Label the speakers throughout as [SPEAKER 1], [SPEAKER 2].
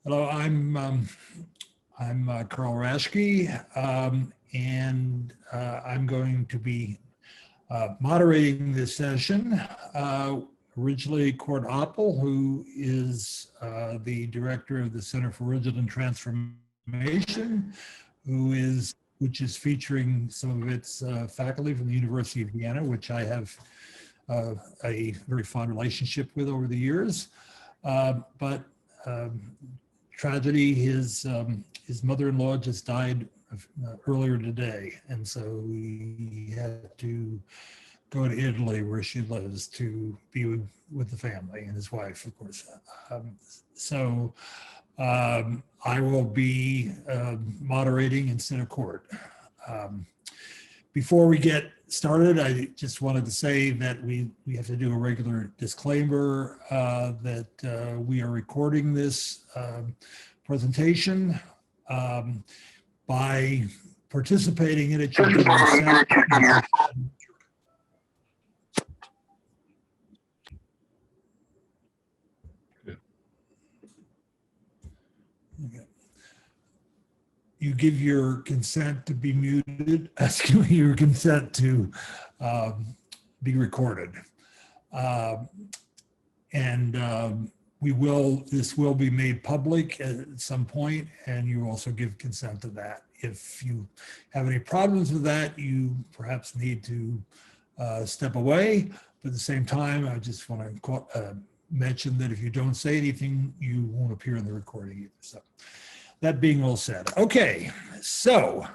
[SPEAKER 1] Hello, I'm Carl Raschke, and I'm going to be moderating this session. Originally, Cord Oppel, who is the director of the Center for Original and Transformation, which is featuring some of its faculty from the University of Vienna, which I have a very fond relationship with over the years. Tragedy, his mother-in-law just died earlier today, and so we had to go to Italy, where she lives, to be with the family and his wife, of course. I will be moderating instead of Court. Before we get started, I just wanted to say that we have to do a regular disclaimer that we are recording this presentation. By participating in it, you give yourself you give your consent to be muted, asking your consent to be recorded. This will be made public at some point, and you also give consent to that. If you have any problems with that, you perhaps need to step away. But at the same time, I just want to mention that if you don't say anything, you won't appear in the recording either. So that being all said, okay. So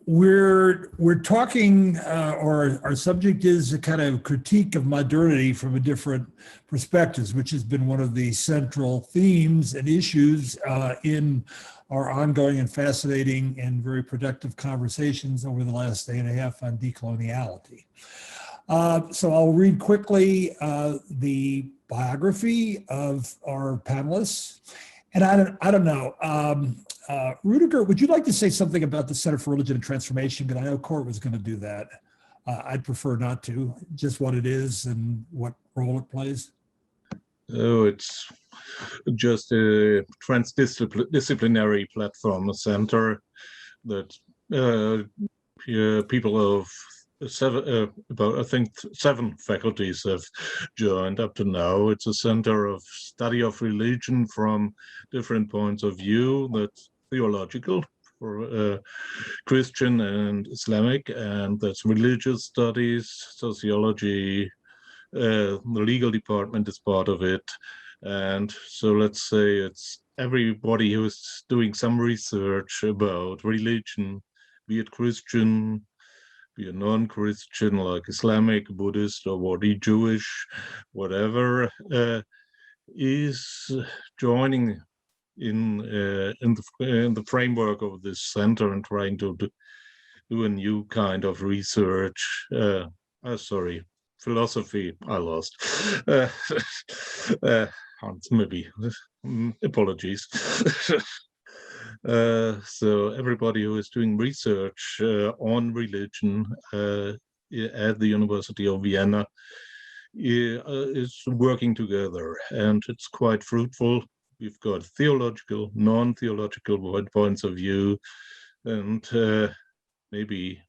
[SPEAKER 1] we're talking, or our subject is a kind of critique of modernity from a different perspectives, which has been one of the central themes and issues in our ongoing and fascinating and very productive conversations over the last day and a half on decoloniality. So I'll read quickly the biography of our panelists. And I don't know, Rüdiger, would you like to say something about the Center for Religion and Transformation? Because I know Court was going to do that. I'd prefer not to, just what it is and what role it plays.
[SPEAKER 2] Oh, it's just a transdisciplinary platform, a center that people of I think 7 faculties have joined up to now. It's a center of study of religion from different points of view. That's theological for Christian and Islamic, and that's religious studies, sociology. The legal department is part of it. And so let's say it's everybody who's doing some research about religion, be it Christian, be a non-Christian like Islamic, Buddhist, or what Jewish, whatever, is joining in the framework of this center and trying to do a new kind of research. Sorry, philosophy. I lost. Maybe apologies. So everybody who is doing research on religion at the University of Vienna is working together, and it's quite fruitful. We've got theological, non-theological points of view, and maybe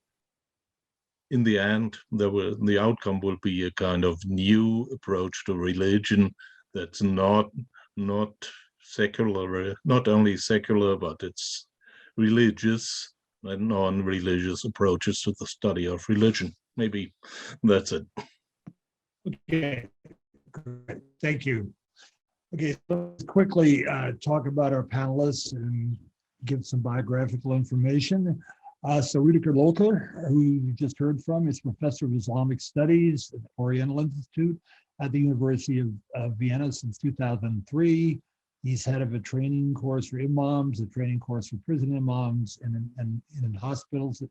[SPEAKER 2] in the end, the outcome will be a kind of new approach to religion that's not secular, not only secular, but it's religious and non-religious approaches to the study of religion. Maybe that's it.
[SPEAKER 1] Okay, great. Thank you. Okay, so let's quickly talk about our panelists and give some biographical information. So Rüdiger Lohlker, who you just heard from, is professor of Islamic Studies at the Oriental Institute at the University of Vienna since 2003. He's head of a training course for imams, a training course for prison imams, and in hospitals.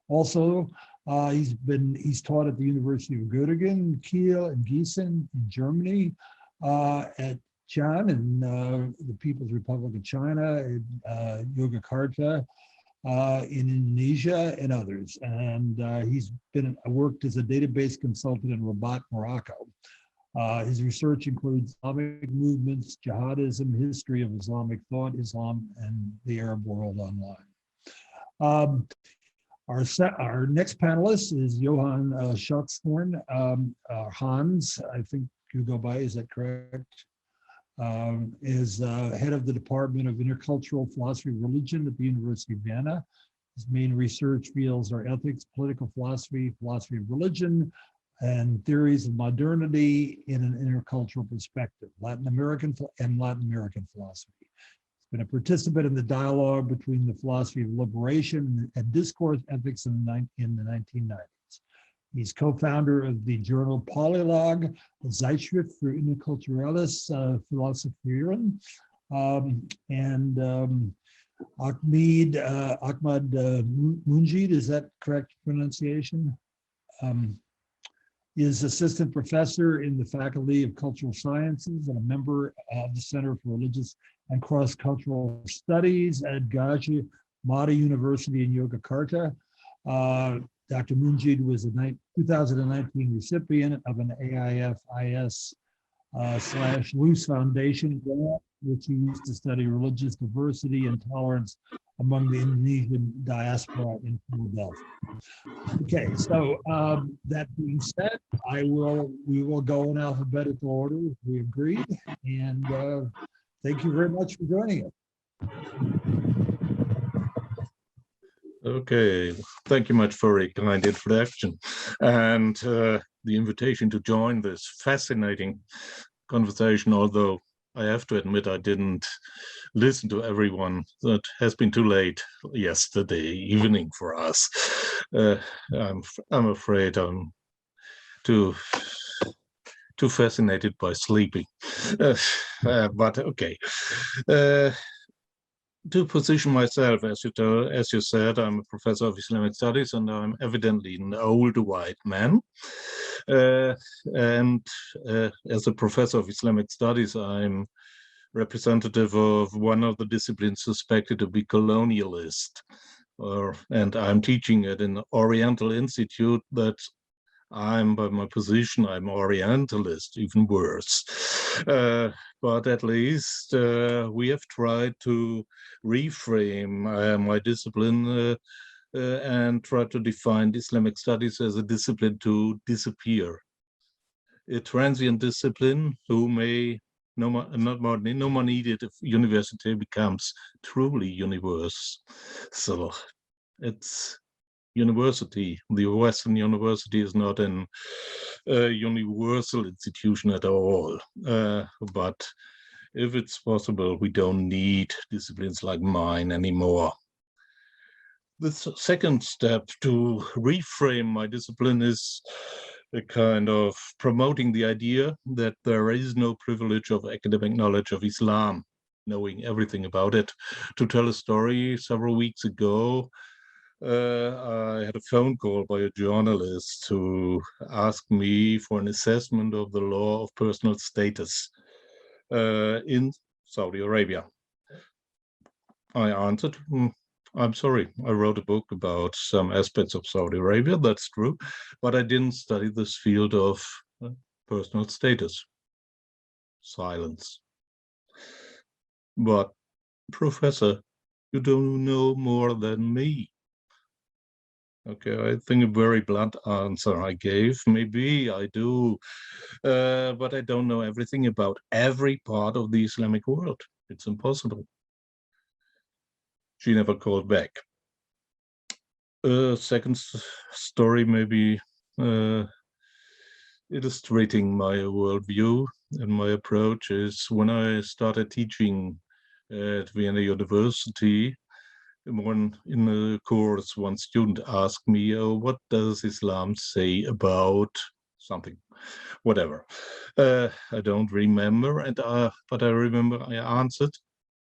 [SPEAKER 1] Also, he's taught at the University of Göttingen, Kiel, and Gießen in Germany, at Xi'an in the People's Republic of China, in Yogyakarta, in Indonesia, and others. And he's worked as a database consultant in Rabat, Morocco. His research includes Islamic movements, jihadism, history of Islamic thought, Islam, and the Arab world online. Our next panelist is Johann Schelkshorn. Hans, I think you go by, is that correct? Is head of the Department of Intercultural Philosophy and Religion at the University of Vienna. His main research fields are ethics, political philosophy, philosophy of religion, and theories of modernity in an intercultural perspective, Latin American philosophy. He's been a participant in the dialogue between the philosophy of liberation and discourse ethics in the 1990s. He's co-founder of the journal Polylog, a Zeitschrift für interkulturelles Philosophieren, and Achmad Munjid, is that correct pronunciation? Is assistant professor in the Faculty of Cultural Sciences and a member of the Center for Religious and Cross-Cultural Studies at Gadjah, Mada University in Yogyakarta. Dr. Munjid was a 2019 recipient of an AIFIS / Luce Foundation grant, which he used to study religious diversity and tolerance among the Indonesian diaspora in Philadelphia. Okay, so that being said, we will go in alphabetical order if we agreed, and thank you very much for joining us.
[SPEAKER 2] Okay, thank you much for a kind introduction and the invitation to join this fascinating conversation, although I have to admit I didn't listen to everyone. That has been too late yesterday evening for us. I'm afraid I'm too fascinated by sleeping, but okay. To position myself, as you said, I'm a professor of Islamic studies, and I'm evidently an old white man. And as a professor of Islamic studies, I'm representative of one of the disciplines suspected to be colonialist. And I'm teaching at an Oriental institute that by my position, I'm Orientalist, even worse. But at least we have tried to reframe my discipline and try to define Islamic studies as a discipline to disappear. A transient discipline who may no more needed if university becomes truly universe. So it's university. The Western university is not an universal institution at all. But if it's possible, we don't need disciplines like mine anymore. The second step to reframe my discipline is a kind of promoting the idea that there is no privilege of academic knowledge of Islam, knowing everything about it. To tell a story, several weeks ago, I had a phone call by a journalist who asked me for an assessment of the law of personal status in Saudi Arabia. I answered, I'm sorry, I wrote a book about some aspects of Saudi Arabia, that's true, but I didn't study this field of personal status. Silence. But, Professor, you don't know more than me. Okay, I think a very blunt answer I gave. Maybe I do, but I don't know everything about every part of the Islamic world. It's impossible. She never called back. Second story, maybe illustrating my worldview and my approach is when I started teaching at Vienna University. In the course, one student asked me, "Oh, what does Islam say about something, whatever?" I don't remember, but I remember I answered,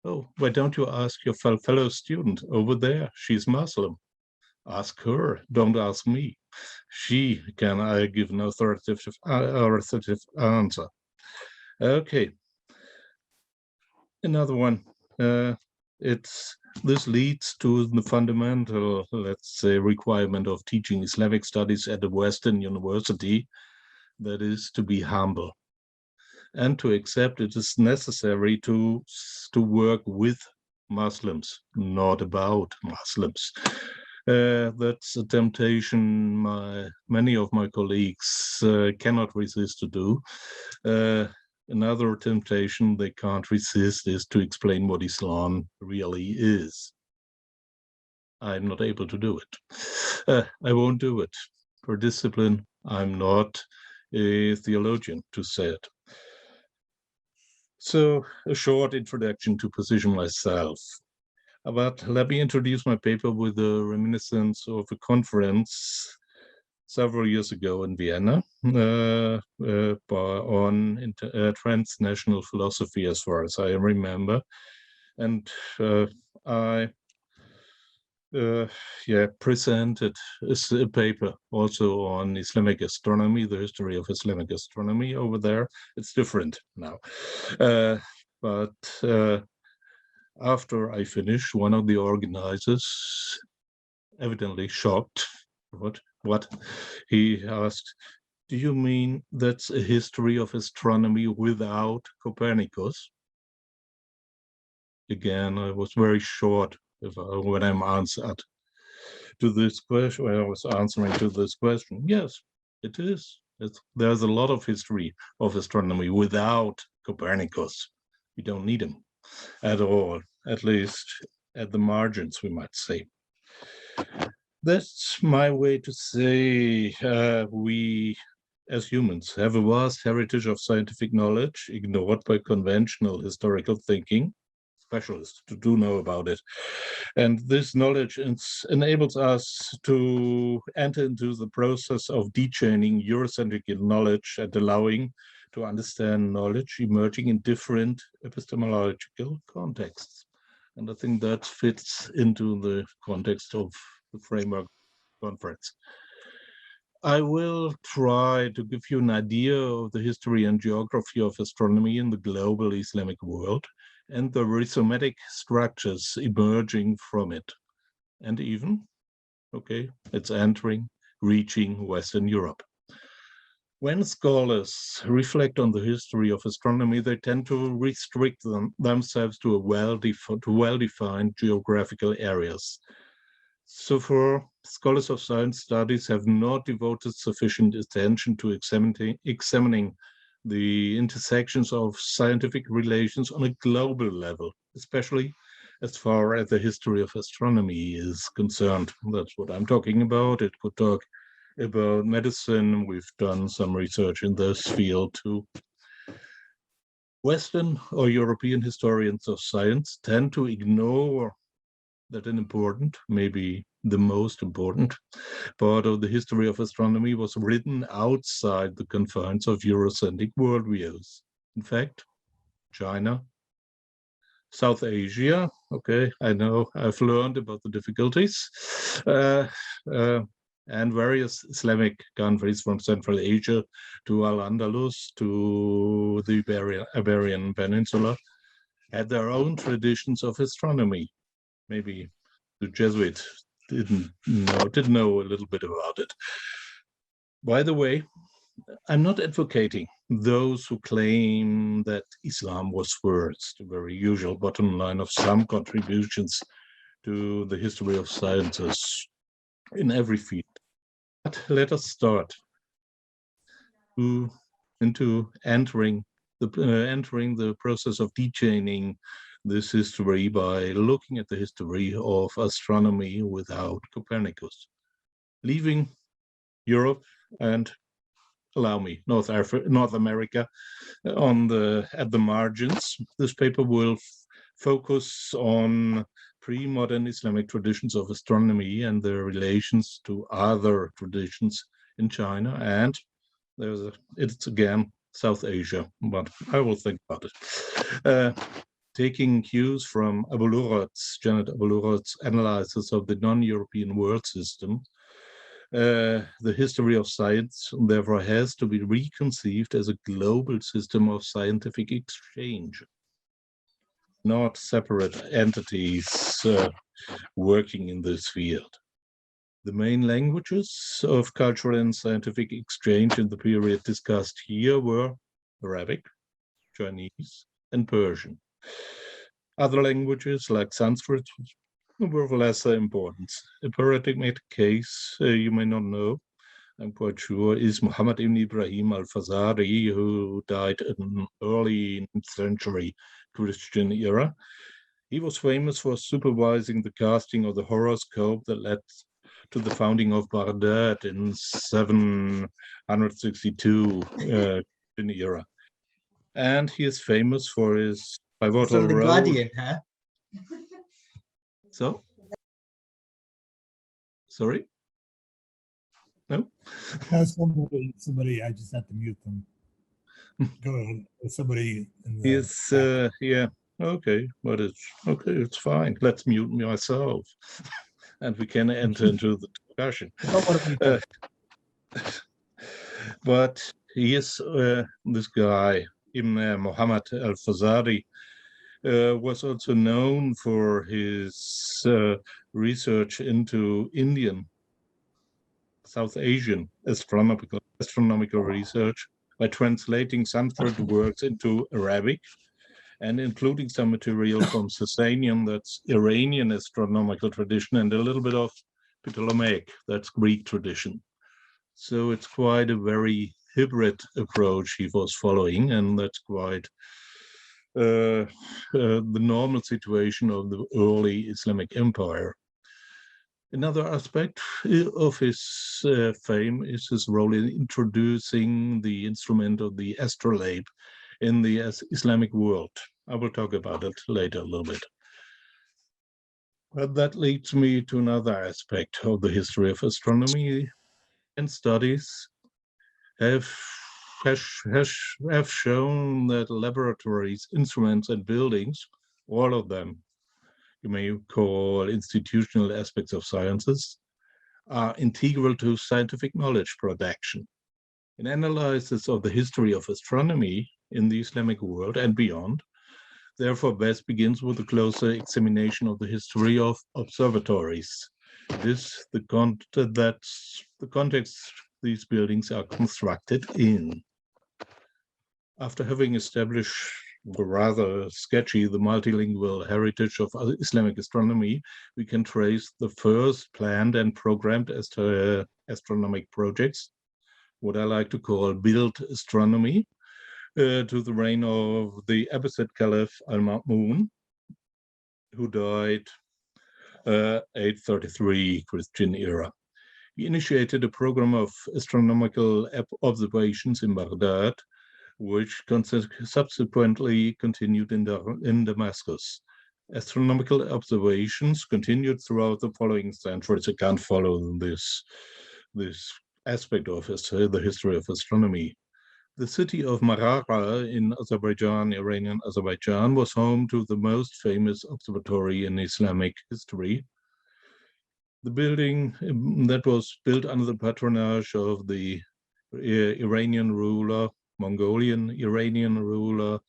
[SPEAKER 2] "Oh, why don't you ask your fellow student over there? She's Muslim. Ask her. Don't ask me. She can give an authoritative answer." Okay. Another one. This leads to the fundamental, let's say, requirement of teaching Islamic studies at a Western university, that is to be humble. and to accept it is necessary to work with Muslims, not about Muslims. That's a temptation many of my colleagues cannot resist to do. Another temptation they can't resist is to explain what Islam really is. I'm not able to do it. I won't do it. For discipline, I'm not a theologian to say it. So, a short introduction to position myself. But let me introduce my paper with a reminiscence of a conference several years ago in Vienna on transnational philosophy, as far as I remember. And I presented a paper also on Islamic astronomy, the history of Islamic astronomy over there. It's different now. But after I finished, one of the organizers, evidently shocked, what? He asked, do you mean that's a history of astronomy without Copernicus? Again, I was very short when I'm answered to this question, when I was answering to this question. Yes, it is. There's a lot of history of astronomy without Copernicus. We don't need him at all, at least at the margins, we might say. That's my way to say we, as humans, have a vast heritage of scientific knowledge ignored by conventional historical thinking. Specialists do know about it. And this knowledge enables us to enter into the process of dechaining Eurocentric knowledge and allowing to understand knowledge emerging in different epistemological contexts. And I think that fits into the context of the framework conference. I will try to give you an idea of the history and geography of astronomy in the global Islamic world and the rhizomatic structures emerging from it. And even, it's reaching Western Europe. When scholars reflect on the history of astronomy, they tend to restrict themselves to well-defined geographical areas. So far, scholars of science studies have not devoted sufficient attention to examining the intersections of scientific relations on a global level, especially as far as the history of astronomy is concerned. That's what I'm talking about. It could talk about medicine. We've done some research in this field too. Western or European historians of science tend to ignore that an important, maybe the most important part of the history of astronomy was written outside the confines of Eurocentric worldviews. In fact, China, South Asia, I know I've learned about the difficulties, and various Islamic countries from Central Asia to Al-Andalus to the Iberian Peninsula had their own traditions of astronomy. Maybe the Jesuits did know a little bit about it. By the way, I'm not advocating those who claim that Islam was first, a very usual bottom line of some contributions to the history of sciences in every field. But let us start into entering the process of dechaining this history by looking at the history of astronomy without Copernicus, leaving Europe and, allow me, North America at the margins. This paper will focus on pre-modern Islamic traditions of astronomy and their relations to other traditions in China, and it's again South Asia, but I will think about it. Taking cues from Janet Abu-Lughra's analysis of the non-European world system, the history of science therefore has to be reconceived as a global system of scientific exchange, not separate entities working in this field. The main languages of cultural and scientific exchange in the period discussed here were Arabic, Chinese, and Persian. Other languages like Sanskrit were of lesser importance. A paradigmatic case you may not know, I'm quite sure, is Mohammed Ibrahim Al-Fazari, who died in early 9th century Christian era. He was famous for supervising the casting of the horoscope that led to the founding of Baghdad in 762 Christian era. And he is famous for his pivotal
[SPEAKER 3] From the
[SPEAKER 2] role.
[SPEAKER 3] Guardian, huh?
[SPEAKER 2] So? Sorry? No?
[SPEAKER 1] Somebody, I just have to mute them. Go ahead. Somebody in the
[SPEAKER 2] Yes, yeah, okay, but it's fine. Let's mute myself and we can enter into the discussion. But he is this guy, Mohammed Al-Fazari, was also known for his research into Indian, South Asian astronomical research by translating Sanskrit works into Arabic and including some material from Sasanian, that's Iranian astronomical tradition, and a little bit of Ptolemaic, that's Greek tradition. So it's quite a very hybrid approach he was following, and that's quite the normal situation of the early Islamic Empire. Another aspect of his fame is his role in introducing the instrument of the astrolabe in the Islamic world. I will talk about it later a little bit. But that leads me to another aspect of the history of astronomy and studies have shown that laboratories, instruments, and buildings, all of them, you may call institutional aspects of sciences, are integral to scientific knowledge production. An analysis of the history of astronomy in the Islamic world and beyond, therefore best begins with a closer examination of the history of observatories. This, the context these buildings are constructed in. After having established rather sketchy the multilingual heritage of Islamic astronomy, we can trace the first planned and programmed astronomic projects, what I like to call build astronomy, to the reign of the Abbasid Caliph Al-Ma'mun, who died 833 Christian era. He initiated a program of astronomical observations in Baghdad, which subsequently continued in Damascus. Astronomical observations continued throughout the following centuries. I can't follow this aspect of the history of astronomy. The city of Maragha in Azerbaijan, Iranian Azerbaijan, was home to the most famous observatory in Islamic history. The building that was built under the patronage of the Iranian ruler, Mongolian Iranian ruler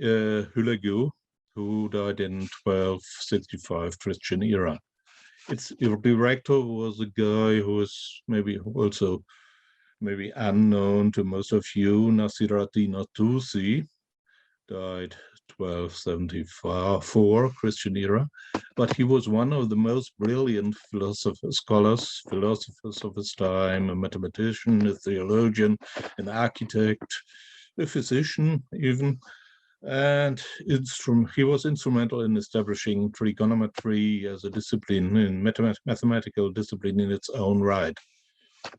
[SPEAKER 2] Hulagu, who died in 1265 Christian era. Its director was a guy who was maybe unknown to most of you, Nasir-ad-Din Tusi, died 1274 Christian era, but he was one of the most brilliant philosophers of his time, a mathematician, a theologian, an architect, a physician even, and he was instrumental in establishing trigonometry as a discipline, in mathematical discipline in its own right.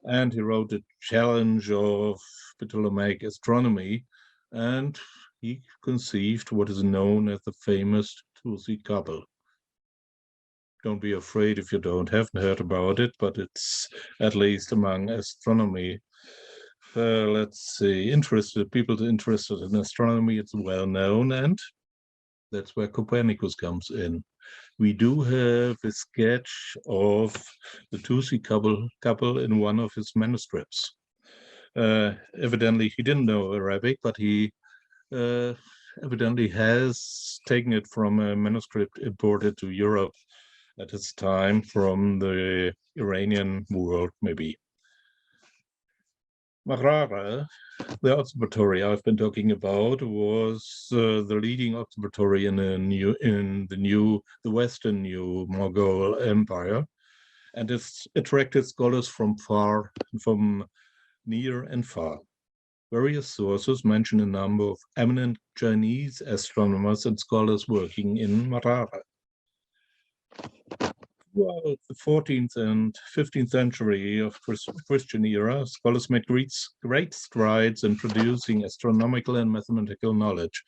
[SPEAKER 2] And he wrote a challenge of Ptolemaic astronomy, and he conceived what is known as the famous Tusi couple. Don't be afraid if you haven't heard about it, but it's at least among astronomy. Let's see, people interested in astronomy, it's well known, and that's where Copernicus comes in. We do have a sketch of the Tusi couple in one of his manuscripts. Evidently, he didn't know Arabic, but he evidently has taken it from a manuscript imported to Europe at its time from the Iranian world, maybe. Maragha, The observatory I've been talking about was the leading observatory in the Western New Mongol Empire, and it's attracted scholars from near and far. Various sources mention a number of eminent Chinese astronomers and scholars working in Mada. Throughout the 14th and 15th century of Christian era, scholars made great strides in producing astronomical and mathematical knowledge.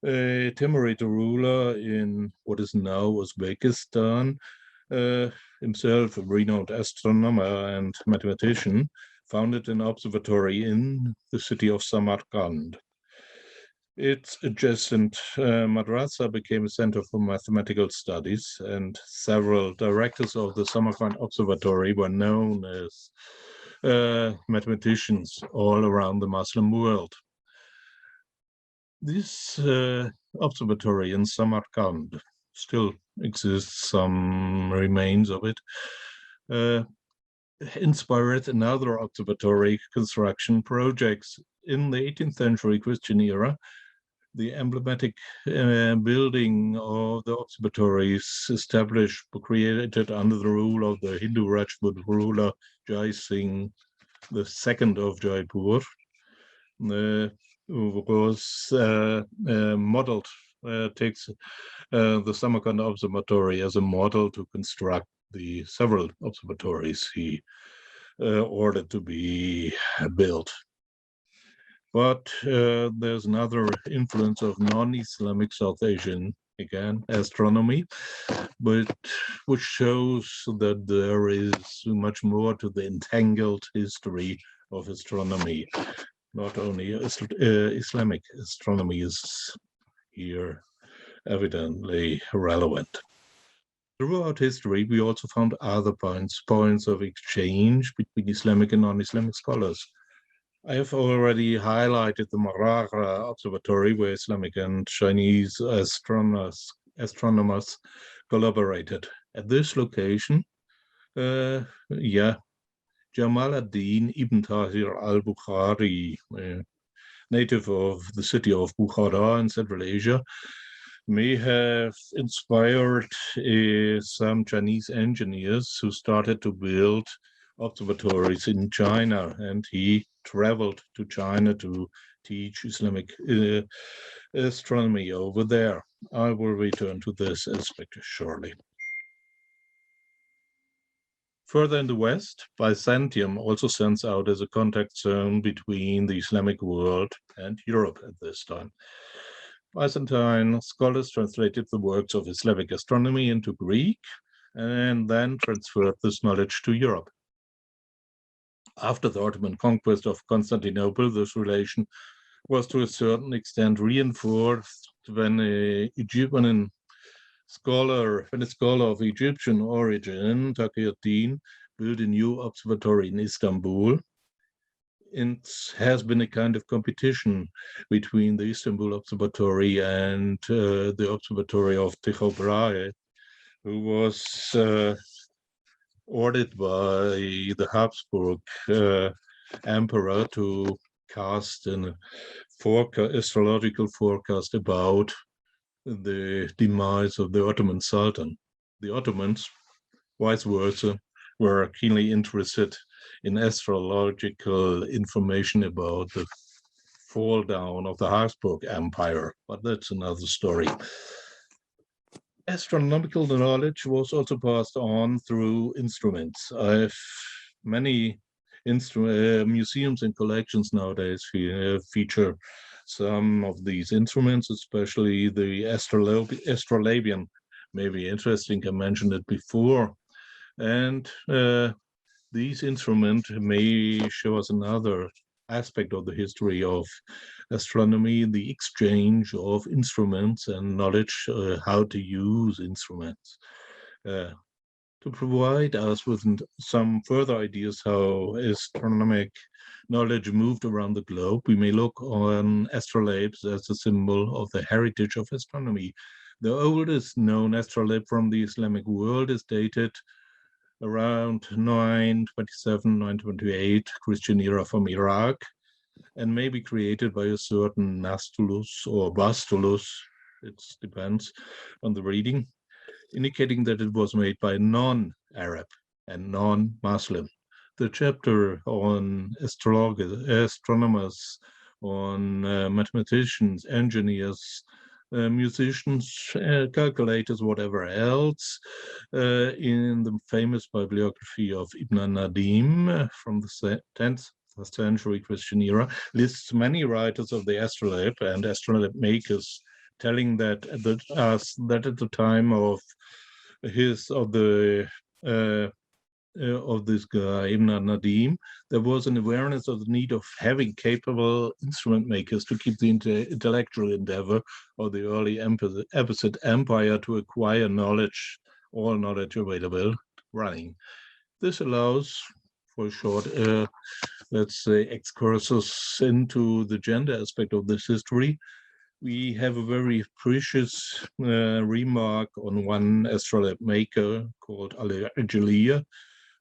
[SPEAKER 2] A Timurid ruler in what is now Uzbekistan, himself a renowned astronomer and mathematician, founded an observatory in the city of Samarkand. Its adjacent madrasa became a center for mathematical studies, and several directors of the Samarkand Observatory were known as mathematicians all around the Muslim world. This observatory in Samarkand still exists, some remains of it, inspired another observatory construction projects. In the 18th century Christian era, the emblematic building of the observatories created under the rule of the Hindu Rajput ruler Jai Singh II of Jaipur, was modeled, takes the Samarkand Observatory as a model to construct the several observatories he ordered to be built. But there's another influence of non-Islamic South Asian, again, astronomy, but which shows that there is much more to the entangled history of astronomy. Not only Islamic astronomy is here evidently relevant. Throughout history, we also found other points of exchange between Islamic and non-Islamic scholars. I have already highlighted the Maragha Observatory, where Islamic and Chinese astronomers collaborated. At this location, Jamal ad-Din ibn Tahir al-Bukhari, native of the city of Bukhara in Central Asia, may have inspired some Chinese engineers who started to build observatories in China, and he traveled to China to teach Islamic astronomy over there. I will return to this aspect shortly. Further in the west, Byzantium also stands out as a contact zone between the Islamic world and Europe at this time. Byzantine scholars translated the works of Islamic astronomy into Greek and then transferred this knowledge to Europe. After the Ottoman conquest of Constantinople, this relation was to a certain extent reinforced when a scholar of Egyptian origin, Taqiyuddin, built a new observatory in Istanbul. It has been a kind of competition between the Istanbul Observatory and the Observatory of Tycho Brahe, who was ordered by the Habsburg emperor to cast an astrological forecast about the demise of the Ottoman Sultan. The Ottomans, vice versa, were keenly interested in astrological information about the fall down of the Habsburg Empire, but that's another story. Astronomical knowledge was also passed on through instruments. I have many museums and collections nowadays feature some of these instruments, especially the astrolabian. Maybe interesting, I mentioned it before. And these instruments may show us another aspect of the history of astronomy, the exchange of instruments and knowledge, how to use instruments. To provide us with some further ideas how astronomic knowledge moved around the globe, we may look on astrolabes as a symbol of the heritage of astronomy. The oldest known astrolabe from the Islamic world is dated around 927, 928 Christian era from Iraq. and may be created by a certain Nastulus or Bastulus, it depends on the reading, indicating that it was made by non-Arab and non-Muslim. The chapter on astronomers, on mathematicians, engineers, musicians, calculators, whatever else, in the famous bibliography of Ibn Nadim from the 10th century Christian era, lists many writers of the astrolabe and astrolabe makers, telling that at the time of this guy, Ibn Nadim, there was an awareness of the need of having capable instrument makers to keep the intellectual endeavor of the early Abbasid Empire to acquire knowledge, all knowledge available, running. This allows for a short, let's say, excursus into the gender aspect of this history. We have a very precious remark on one astrolabe maker called Al-Ajliya,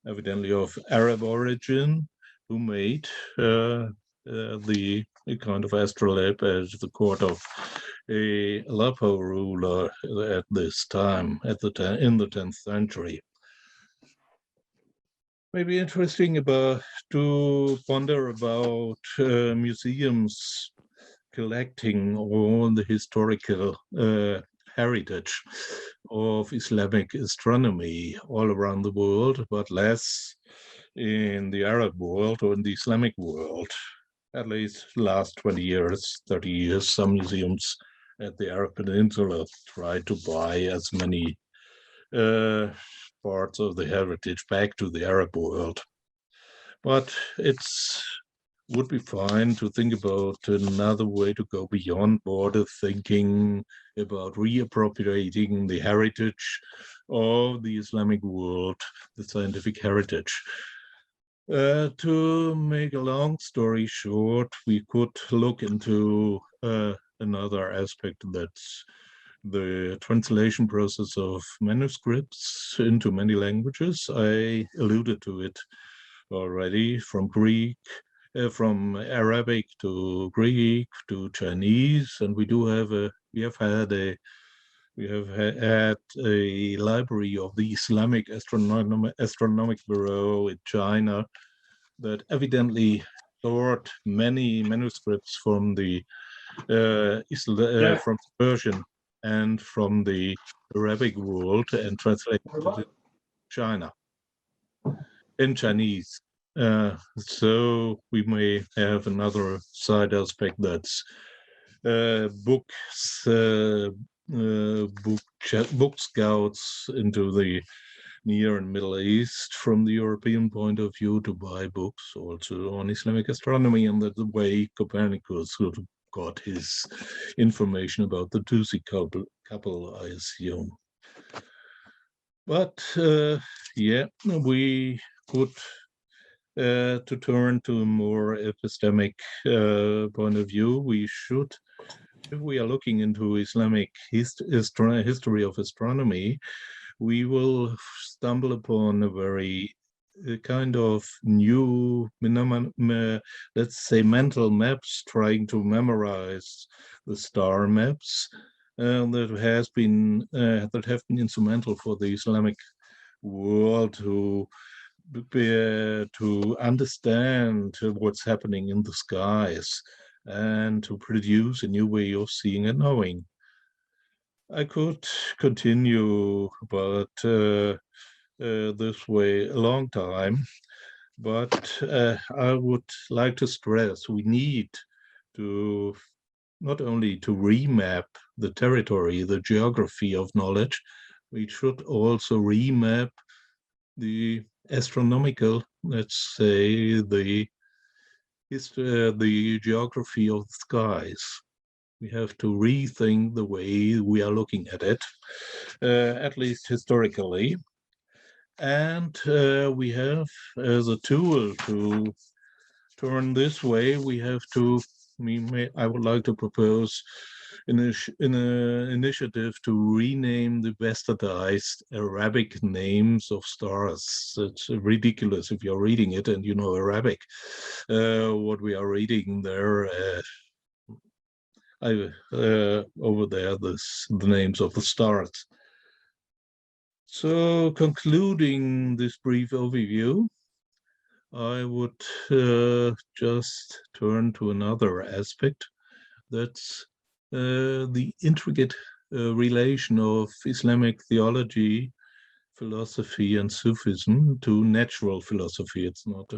[SPEAKER 2] evidently of Arab origin, who made the kind of astrolabe as the court of a Aleppo ruler at this time, in the 10th century. Maybe interesting to ponder about museums collecting all the historical heritage of Islamic astronomy all around the world, but less in the Arab world or in the Islamic world. At least last 20 years, 30 years, some museums at the Arab Peninsula try to buy as many parts of the heritage back to the Arab world. But would be fine to think about another way to go beyond border thinking, about reappropriating the heritage of the Islamic world, the scientific heritage. To make a long story short, we could look into another aspect, that's the translation process of manuscripts into many languages. I alluded to it already, from Arabic to Greek to Chinese, and we have had a library of the Islamic Astronomic Bureau in China that evidently stored many manuscripts from the from Persian and from the Arabic world and translated to China in Chinese. So we may have another side aspect, that's book scouts into the Near and Middle East from the European point of view to buy books also on Islamic astronomy, and that's the way Copernicus got his information about the Tusi couple, I assume. But yeah, we could to turn to a more epistemic point of view, we should, if we are looking into Islamic history of astronomy, we will stumble upon a very kind of new, let's say, mental maps, trying to memorize the star maps that have been instrumental for the Islamic world to understand what's happening in the skies and to produce a new way of seeing and knowing. I could continue about this way a long time, but I would like to stress we need to not only to remap the territory, the geography of knowledge, we should also remap the astronomical, let's say, the geography of the skies. We have to rethink the way we are looking at it, at least historically. And we have, as a tool to turn this way, I would like to propose in an initiative to rename the bastardized Arabic names of stars. It's ridiculous if you're reading it and you know Arabic. What we are reading there, over there, the names of the stars. So concluding this brief overview, I would just turn to another aspect. That's the intricate relation of Islamic theology, philosophy, and Sufism to natural philosophy. It's not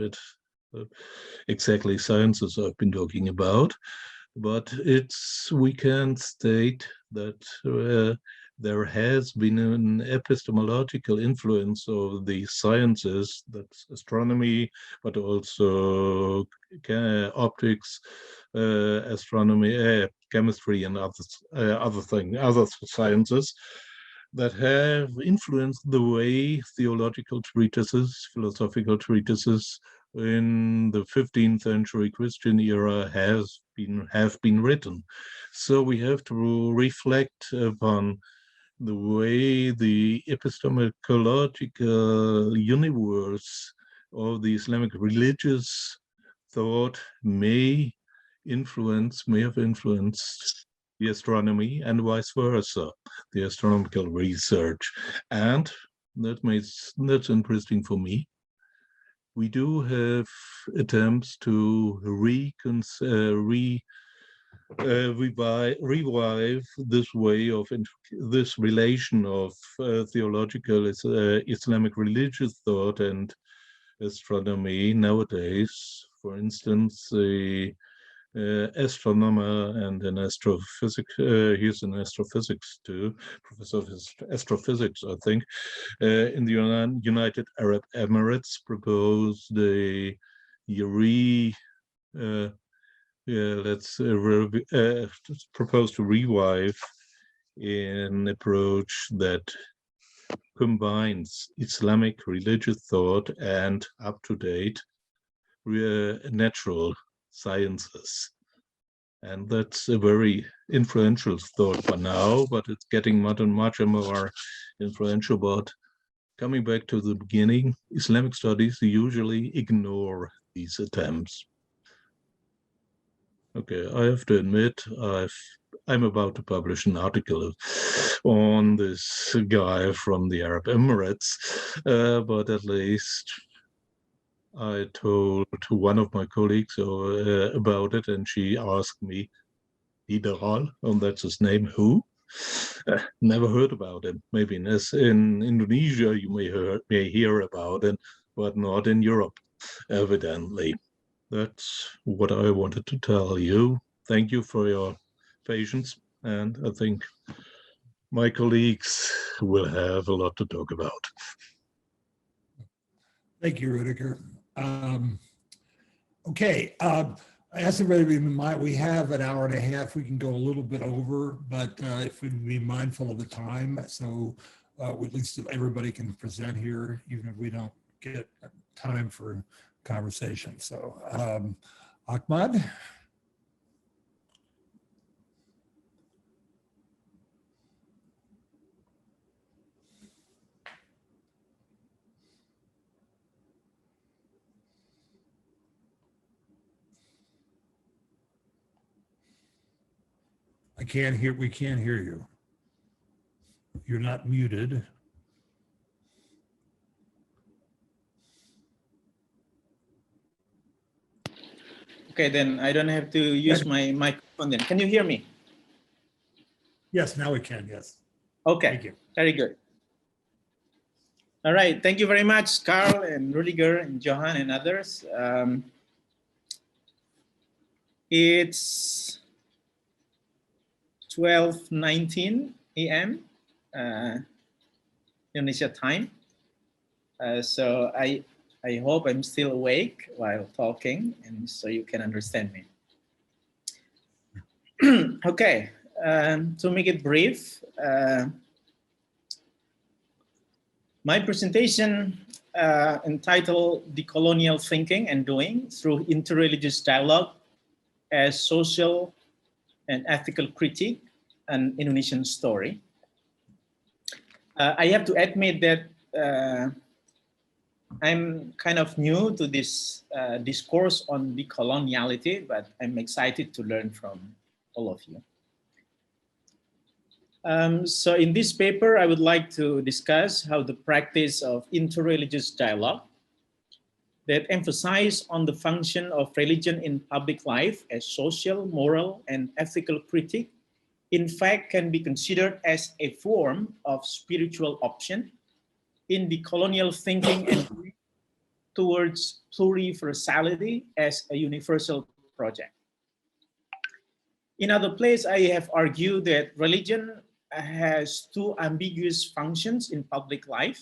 [SPEAKER 2] exactly sciences I've been talking about, but we can state that there has been an epistemological influence of the sciences, that's astronomy, but also optics, astronomy, chemistry, and other sciences that have influenced the way theological treatises, philosophical treatises in the 15th century Christian era have been written. So we have to reflect upon the way the epistemological universe of the Islamic religious thought may have influenced the astronomy and vice versa, the astronomical research. And that's interesting for me. We do have attempts to revive this way of this relation of theological Islamic religious thought and astronomy nowadays. For instance, the astronomer and an astrophysics, he's an astrophysics too, professor of astrophysics, I think, in the United Arab Emirates proposed a propose to revive an approach that combines Islamic religious thought and up-to-date natural sciences. And that's a very influential thought for now, but it's getting much more influential. But coming back to the beginning, Islamic studies usually ignore these attempts. Okay, I have to admit, I'm about to publish an article on this guy from the Arab Emirates, but at least I told one of my colleagues about it, and she asked me, Ideal, and that's his name, who? Never heard about him. Maybe in Indonesia you may hear about it, but not in Europe, evidently. That's what I wanted to tell you. Thank you for your patience, and I think my colleagues will have a lot to talk about.
[SPEAKER 1] Thank you, Rüdiger. Okay, as everybody in mind, we have an hour and a half. We can go a little bit over, but if we be mindful of the time, so at least everybody can present here, even if we don't get time for conversation. So, Achmad. We can't hear you. You're not muted.
[SPEAKER 3] Okay, then I don't have to use my microphone then. Can you hear me?
[SPEAKER 1] Yes, now we can, yes.
[SPEAKER 3] Okay,
[SPEAKER 1] Thank you.
[SPEAKER 3] Very good. All right, thank you very much, Carl and Rüdiger and Johan and others. It's 12:19 a.m. Indonesia time. So I hope I'm still awake while talking, and so you can understand me. Okay, to make it brief, my presentation entitled Decolonial Thinking and Doing Through Interreligious Dialogue as Social an ethical critique, an Indonesian story. I have to admit that I'm kind of new to this discourse on decoloniality, but I'm excited to learn from all of you. So in this paper, I would like to discuss how the practice of interreligious dialogue that emphasize on the function of religion in public life as social, moral, and ethical critique, in fact, can be considered as a form of spiritual option in the colonial thinking and towards pluriversality as a universal project. In other place, I have argued that religion has two ambiguous functions in public life,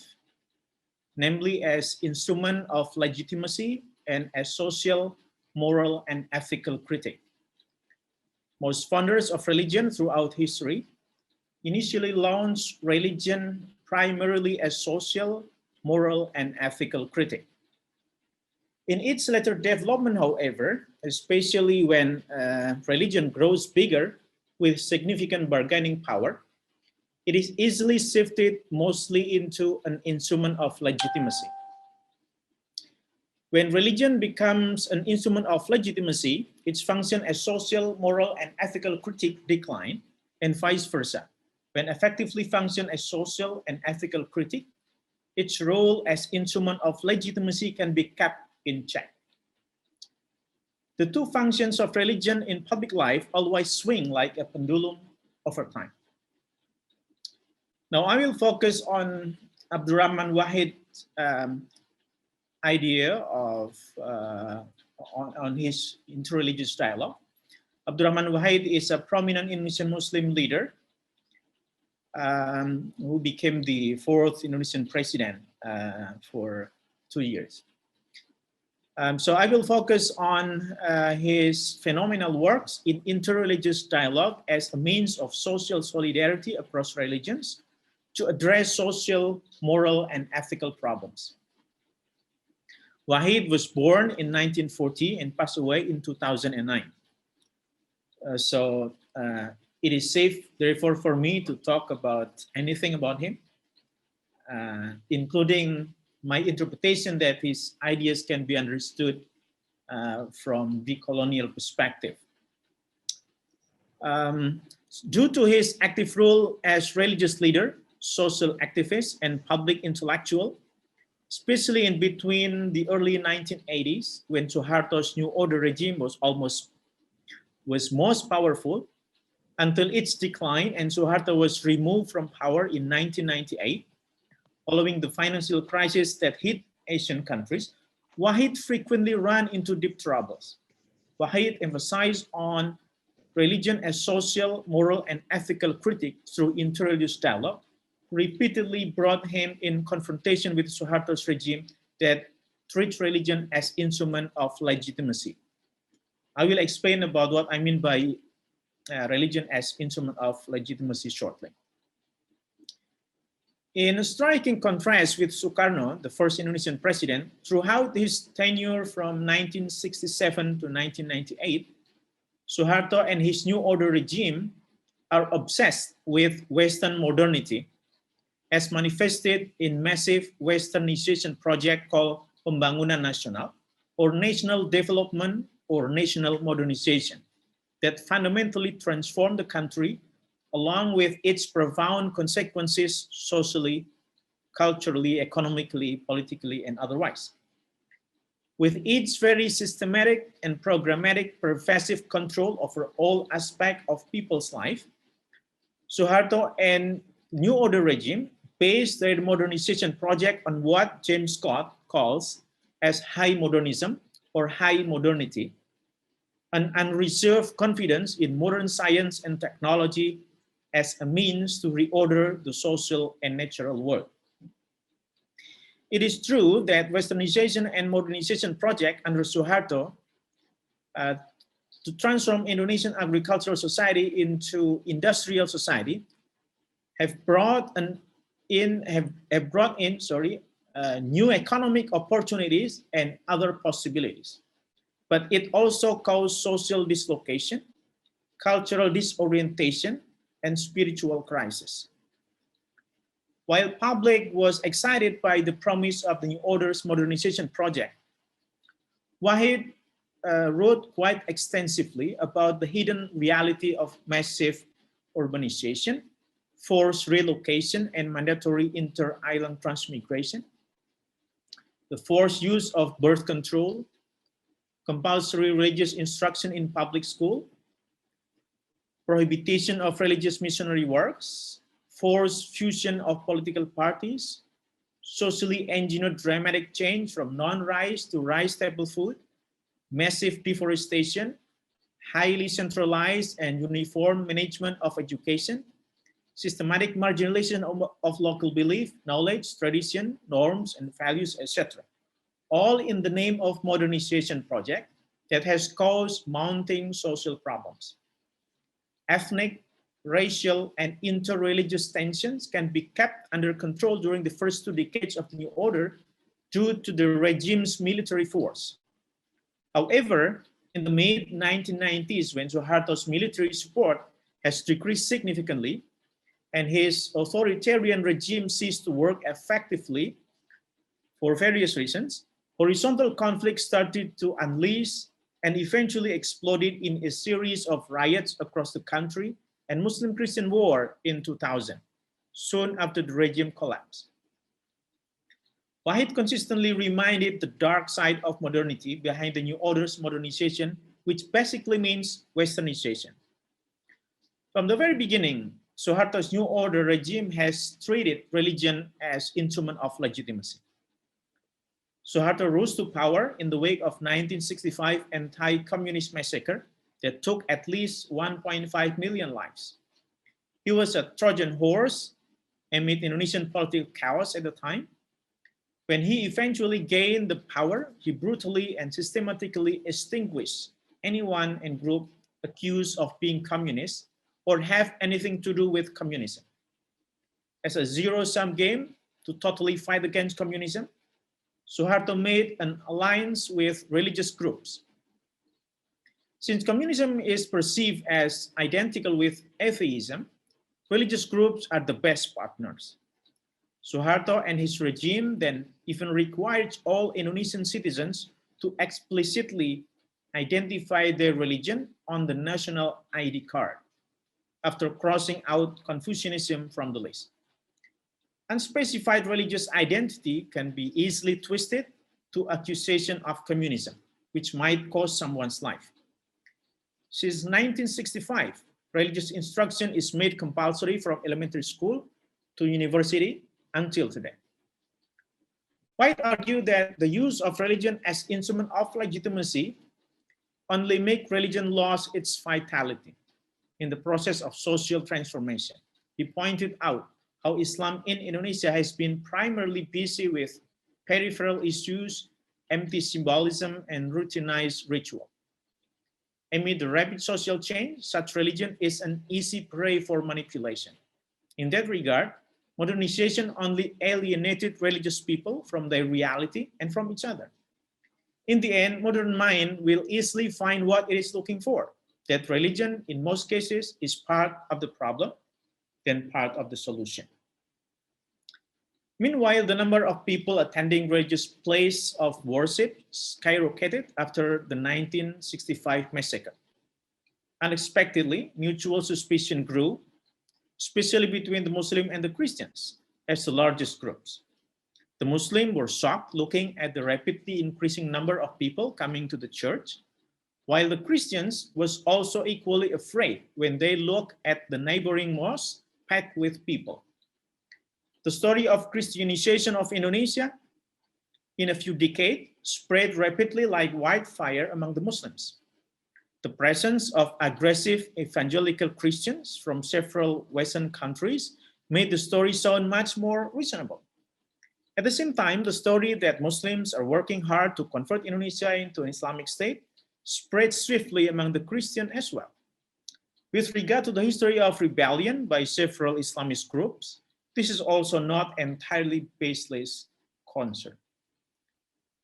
[SPEAKER 3] namely as instrument of legitimacy and as social, moral, and ethical critique. Most founders of religion throughout history initially launched religion primarily as social, moral, and ethical critique. In its later development, however, especially when religion grows bigger with significant bargaining power, it is easily shifted mostly into an instrument of legitimacy. When religion becomes an instrument of legitimacy, its function as social, moral, and ethical critique decline, and vice versa. When effectively function as social and ethical critique, its role as instrument of legitimacy can be kept in check. The two functions of religion in public life always swing like a pendulum over time. Now I will focus on Abdurrahman Wahid's idea of on his interreligious dialogue. Abdurrahman Wahid is a prominent Indonesian Muslim leader who became the fourth Indonesian president for 2 years. So I will focus on his phenomenal works in interreligious dialogue as a means of social solidarity across religions to address social, moral, and ethical problems. Wahid was born in 1940 and passed away in 2009. It is safe, therefore, for me to talk about anything about him, including my interpretation that his ideas can be understood from the colonial perspective. Due to his active role as religious leader, social activist, and public intellectual, especially in between the early 1980s when Suharto's New Order regime was most powerful, until its decline and Suharto was removed from power in 1998, following the financial crisis that hit Asian countries, Wahid frequently ran into deep troubles. Wahid emphasized on religion as social, moral, and ethical critique through interreligious dialogue, repeatedly brought him in confrontation with Suharto's regime that treats religion as instrument of legitimacy. I will explain about what I mean by religion as instrument of legitimacy shortly. In a striking contrast with Sukarno, the first Indonesian president, throughout his tenure from 1967 to 1998, Suharto and his New Order regime are obsessed with Western modernity, as manifested in massive Westernization project called Pembangunan Nasional, or national development or national modernization, that fundamentally transformed the country along with its profound consequences socially, culturally, economically, politically, and otherwise. With its very systematic and programmatic pervasive control over all aspects of people's life, Suharto and New Order regime based their modernization project on what James Scott calls as high modernism or high modernity, an unreserved confidence in modern science and technology as a means to reorder the social and natural world. It is true that Westernization and modernization project under Suharto to transform Indonesian agricultural society into industrial society have brought in new economic opportunities and other possibilities. But it also caused social dislocation, cultural disorientation, and spiritual crisis. While public was excited by the promise of the New Order's modernization project, Wahid wrote quite extensively about the hidden reality of massive urbanization, forced relocation, and mandatory inter-island transmigration, the forced use of birth control, compulsory religious instruction in public school, prohibition of religious missionary works, forced fusion of political parties, socially engineered dramatic change from non-rice to rice staple food, massive deforestation, highly centralized and uniform management of education, systematic marginalization of local belief, knowledge, tradition, norms, and values, etc. All in the name of modernization project that has caused mounting social problems. Ethnic, racial, and interreligious tensions can be kept under control during the first 2 decades of the New Order due to the regime's military force. However, in the mid-1990s, when Suharto's military support has decreased significantly and his authoritarian regime ceased to work effectively for various reasons, horizontal conflict started to unleash and eventually exploded in a series of riots across the country and Muslim-Christian war in 2000, soon after the regime collapsed. Wahid consistently reminded the dark side of modernity behind the New Order's modernization, which basically means Westernization. From the very beginning, Suharto's New Order regime has treated religion as instrument of legitimacy. Suharto rose to power in the wake of 1965 anti-communist massacre that took at least 1.5 million lives. He was a Trojan horse amid Indonesian political chaos at the time. When he eventually gained the power, he brutally and systematically extinguished anyone and group accused of being communist or have anything to do with communism. As a zero-sum game to totally fight against communism, Suharto made an alliance with religious groups. Since communism is perceived as identical with atheism, religious groups are the best partners. Suharto and his regime then even required all Indonesian citizens to explicitly identify their religion on the national ID card after crossing out Confucianism from the list. Unspecified religious identity can be easily twisted to accusation of communism, which might cost someone's life. Since 1965, religious instruction is made compulsory from elementary school to university until today. White argue that the use of religion as instrument of legitimacy only make religion lose its vitality in the process of social transformation. He pointed out how Islam in Indonesia has been primarily busy with peripheral issues, empty symbolism, and routinized ritual. Amid the rapid social change, such religion is an easy prey for manipulation. In that regard, modernization only alienated religious people from their reality and from each other. In the end, modern mind will easily find what it is looking for, that religion, in most cases, is part of the problem than part of the solution. Meanwhile, the number of people attending religious places of worship skyrocketed after the 1965 massacre. Unexpectedly, mutual suspicion grew, especially between the Muslim and the Christians, as the largest groups. The Muslims were shocked looking at the rapidly increasing number of people coming to the church, while the Christians was also equally afraid when they looked at the neighboring mosques packed with people. The story of Christianization of Indonesia in a few decades spread rapidly like wildfire among the Muslims. The presence of aggressive evangelical Christians from several Western countries made the story sound much more reasonable. At the same time, the story that Muslims are working hard to convert Indonesia into an Islamic state spread swiftly among the Christians as well. With regard to the history of rebellion by several Islamist groups, this is also not entirely baseless concern.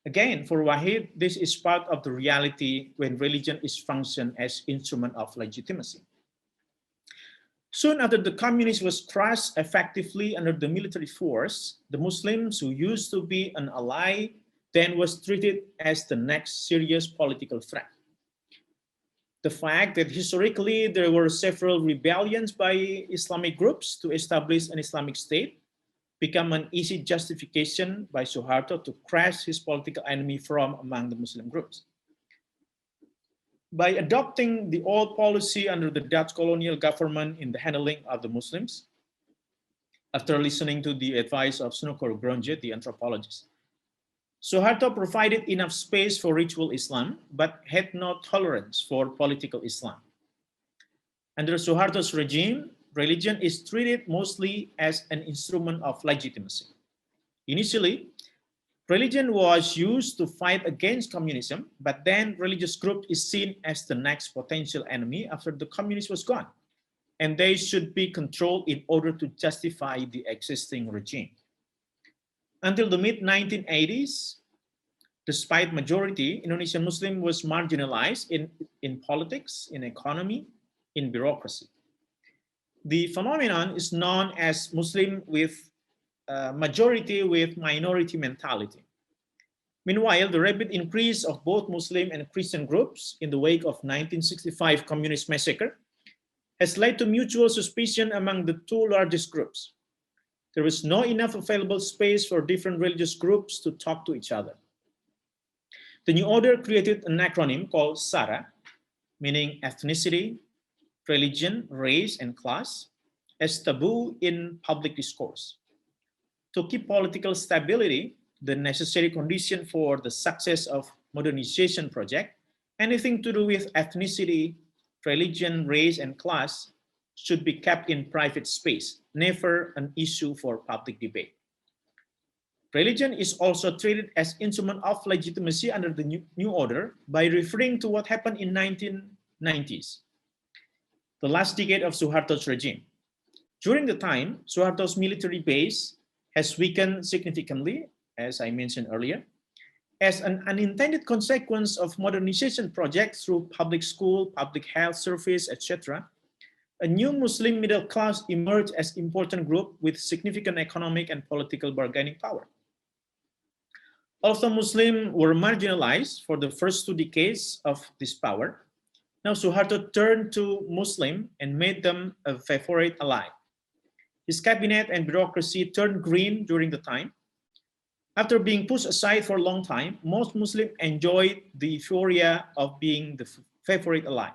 [SPEAKER 3] Again, for Wahid, this is part of the reality when religion is functioned as instrument of legitimacy. Soon after the communist was crushed effectively under the military force, the Muslims who used to be an ally then was treated as the next serious political threat. The fact that historically there were several rebellions by Islamic groups to establish an Islamic state became an easy justification by Suharto to crush his political enemy from among the Muslim groups. By adopting the old policy under the Dutch colonial government in the handling of the Muslims, after listening to the advice of Snooker Gronje, the anthropologist, Suharto provided enough space for ritual Islam, but had no tolerance for political Islam. Under Suharto's regime, religion is treated mostly as an instrument of legitimacy. Initially, religion was used to fight against communism, but then religious group is seen as the next potential enemy after the communist was gone, and they should be controlled in order to justify the existing regime. Until the mid-1980s, despite majority, Indonesian Muslim was marginalized in politics, in economy, in bureaucracy. The phenomenon is known as Muslim with majority with minority mentality. Meanwhile, the rapid increase of both Muslim and Christian groups in the wake of 1965 communist massacre has led to mutual suspicion among the two largest groups. There was not enough available space for different religious groups to talk to each other. The new order created an acronym called SARA, meaning ethnicity, religion, race, and class, as taboo in public discourse. To keep political stability, the necessary condition for the success of modernization project, anything to do with ethnicity, religion, race, and class should be kept in private space, never an issue for public debate. Religion is also treated as instrument of legitimacy under the new order by referring to what happened in 1990s, the last decade of Suharto's regime. During the time, Suharto's military base has weakened significantly, as I mentioned earlier, as an unintended consequence of modernization projects through public school, public health service, etc. A new Muslim middle class emerged as important group with significant economic and political bargaining power. Although Muslims were marginalized for the first 2 decades of this power, now Suharto turned to Muslim and made them a favorite ally. His cabinet and bureaucracy turned green during the time. After being pushed aside for a long time, most Muslims enjoyed the euphoria of being the favorite ally.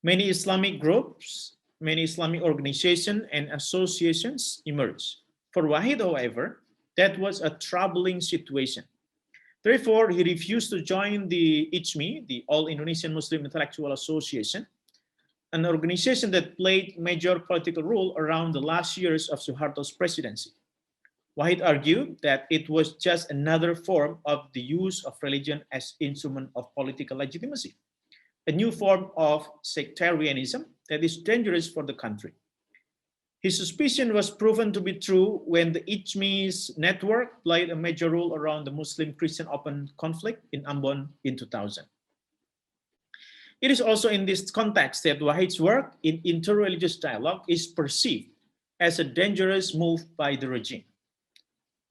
[SPEAKER 3] Many Islamic groups, many Islamic organizations and associations emerged. For Wahid, however, that was a troubling situation. Therefore, he refused to join the ICMI, the All Indonesian Muslim Intellectual Association, an organization that played major political role around the last years of Suharto's presidency. Wahid argued that it was just another form of the use of religion as instrument of political legitimacy, a new form of sectarianism that is dangerous for the country. His suspicion was proven to be true when the ICMI's network played a major role around the Muslim-Christian open conflict in Ambon in 2000. It is also in this context that Wahid's work in interreligious dialogue is perceived as a dangerous move by the regime.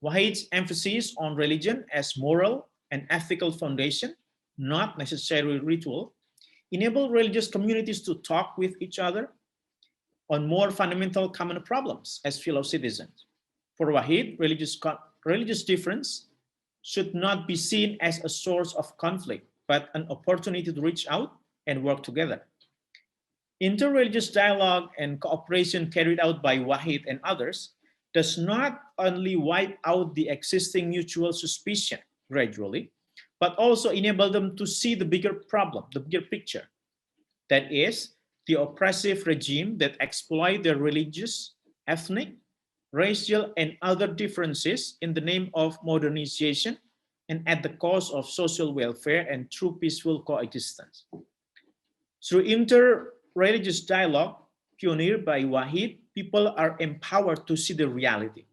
[SPEAKER 3] Wahid's emphasis on religion as moral and ethical foundation, not necessarily ritual, enable religious communities to talk with each other on more fundamental common problems as fellow citizens. For Wahid, religious difference should not be seen as a source of conflict, but an opportunity to reach out and work together. Interreligious dialogue and cooperation carried out by Wahid and others does not only wipe out the existing mutual suspicion gradually, but also enable them to see the bigger problem, the bigger picture. That is, the oppressive regime that exploit their religious, ethnic, racial, and other differences in the name of modernization and at the cost of social welfare and true peaceful coexistence. Through interreligious dialogue, pioneered by Wahid, people are empowered to see the reality.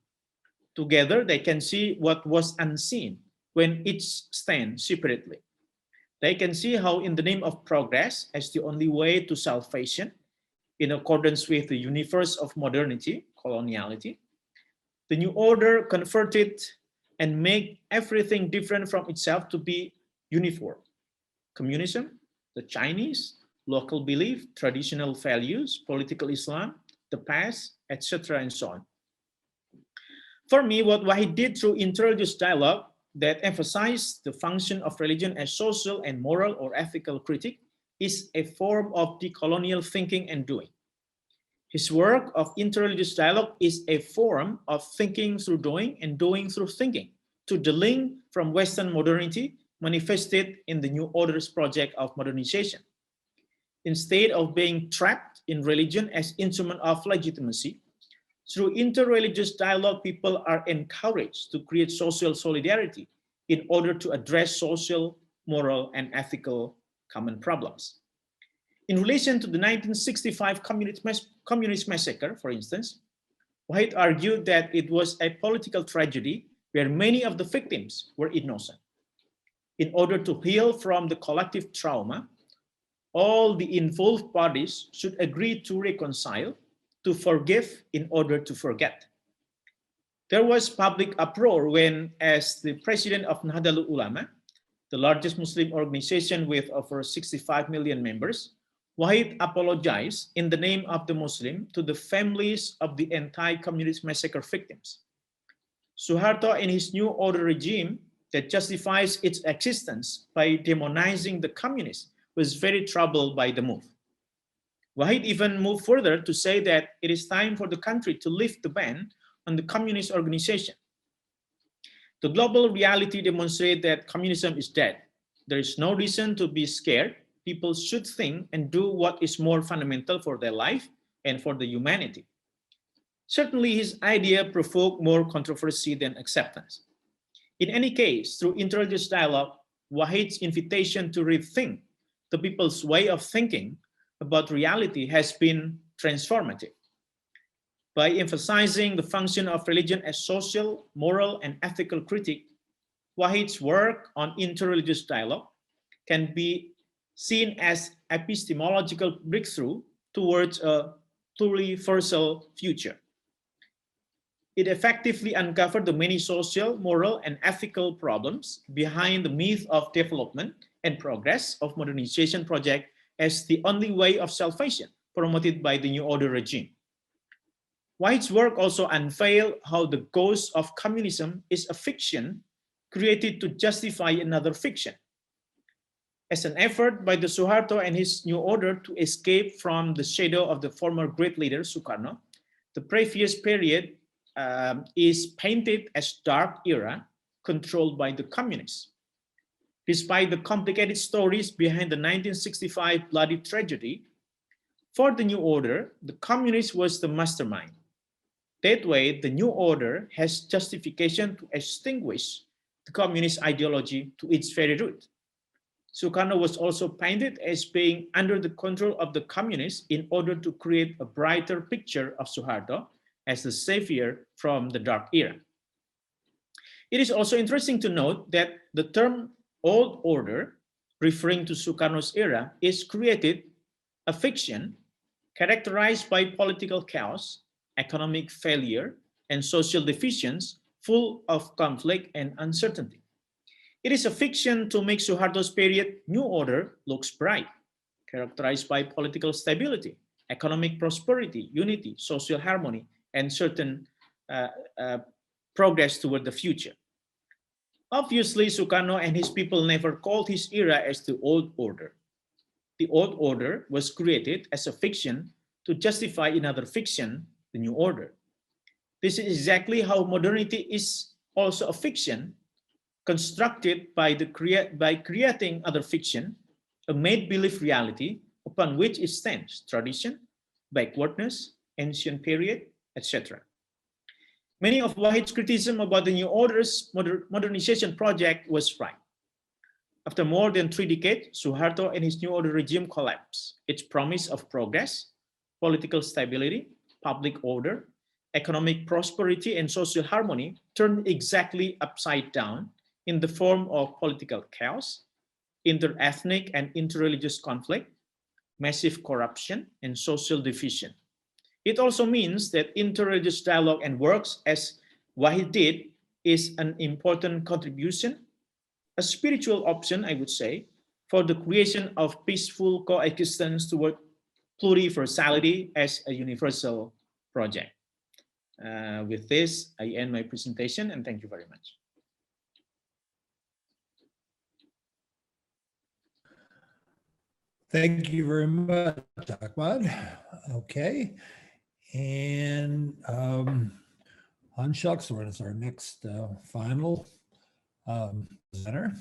[SPEAKER 3] Together, they can see what was unseen when each stands separately. They can see how in the name of progress as the only way to salvation, in accordance with the universe of modernity, coloniality. The new order converted and made everything different from itself to be uniform. Communism, the Chinese, local belief, traditional values, political Islam, the past, etc., and so on. For me, what Wahid did through interreligious dialogue that emphasized the function of religion as social and moral or ethical critique is a form of decolonial thinking and doing. His work of interreligious dialogue is a form of thinking through doing and doing through thinking, to the link from Western modernity manifested in the New Order's project of modernization. Instead of being trapped in religion as instrument of legitimacy, through interreligious dialogue, people are encouraged to create social solidarity in order to address social, moral, and ethical common problems. In relation to the 1965 communist massacre, for instance, Wahid argued that it was a political tragedy where many of the victims were innocent. In order to heal from the collective trauma, all the involved parties should agree to reconcile, to forgive in order to forget. There was public uproar when, as the president of Nahdlatul Ulama, the largest Muslim organization with over 65 million members, Wahid apologized in the name of the Muslim to the families of the anti-communist massacre victims. Suharto, in his New Order regime that justifies its existence by demonizing the communists, was very troubled by the move. Wahid even moved further to say that it is time for the country to lift the ban on the communist organization. The global reality demonstrates that communism is dead. There is no reason to be scared. People should think and do what is more fundamental for their life and for the humanity. Certainly, his idea provoked more controversy than acceptance. In any case, through interreligious dialogue, Wahid's invitation to rethink the people's way of thinking about reality has been transformative. By emphasizing the function of religion as social, moral, and ethical critique, Wahid's work on interreligious dialogue can be seen as epistemological breakthrough towards a pluriversal future. It effectively uncovered the many social, moral, and ethical problems behind the myth of development and progress of modernization project as the only way of salvation promoted by the New Order regime. Wahid's work also unveiled how the ghost of communism is a fiction created to justify another fiction. As an effort by the Suharto and his New Order to escape from the shadow of the former great leader Sukarno, the previous period is painted as dark era controlled by the communists. Despite the complicated stories behind the 1965 bloody tragedy, for the New Order, the communist was the mastermind. That way, the New Order has justification to extinguish the communist ideology to its very root. Sukarno was also painted as being under the control of the communists in order to create a brighter picture of Suharto as the savior from the dark era. It is also interesting to note that the term Old Order, referring to Sukarno's era, is created a fiction characterized by political chaos, economic failure, and social divisions full of conflict and uncertainty. It is a fiction to make Suharto's period New Order looks bright, characterized by political stability, economic prosperity, unity, social harmony, and certain progress toward the future. Obviously, Sukarno and his people never called his era as the Old Order. The Old Order was created as a fiction to justify another fiction, the New Order. This is exactly how modernity is also a fiction constructed by creating other fiction, a made-believe reality upon which it stands, tradition, backwardness, ancient period, etc. Many of Wahid's criticism about the New Order's modernization project was right. After more than 3 decades, Suharto and his New Order regime collapsed. Its promise of progress, political stability, public order, economic prosperity, and social harmony turned exactly upside down in the form of political chaos, inter-ethnic and inter-religious conflict, massive corruption, and social division. It also means that interreligious dialogue and works, as Wahid did, is an important contribution, a spiritual option, I would say, for the creation of peaceful coexistence toward pluriversality as a universal project. With this, I end my presentation, and thank you very much.
[SPEAKER 1] Thank you very much, Achmad. Okay. And Schelkshorn is our next final presenter.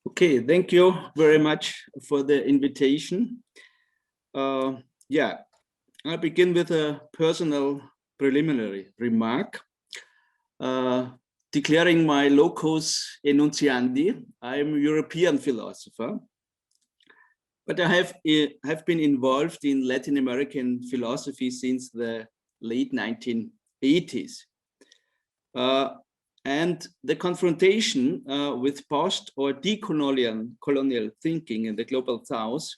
[SPEAKER 4] Okay, thank you very much for the invitation. Yeah, I'll begin with a personal preliminary remark. Declaring my locus enunciandi, I am a European philosopher, but I have been involved in Latin American philosophy since the late 1980s. And the confrontation with post or decolonial thinking in the global south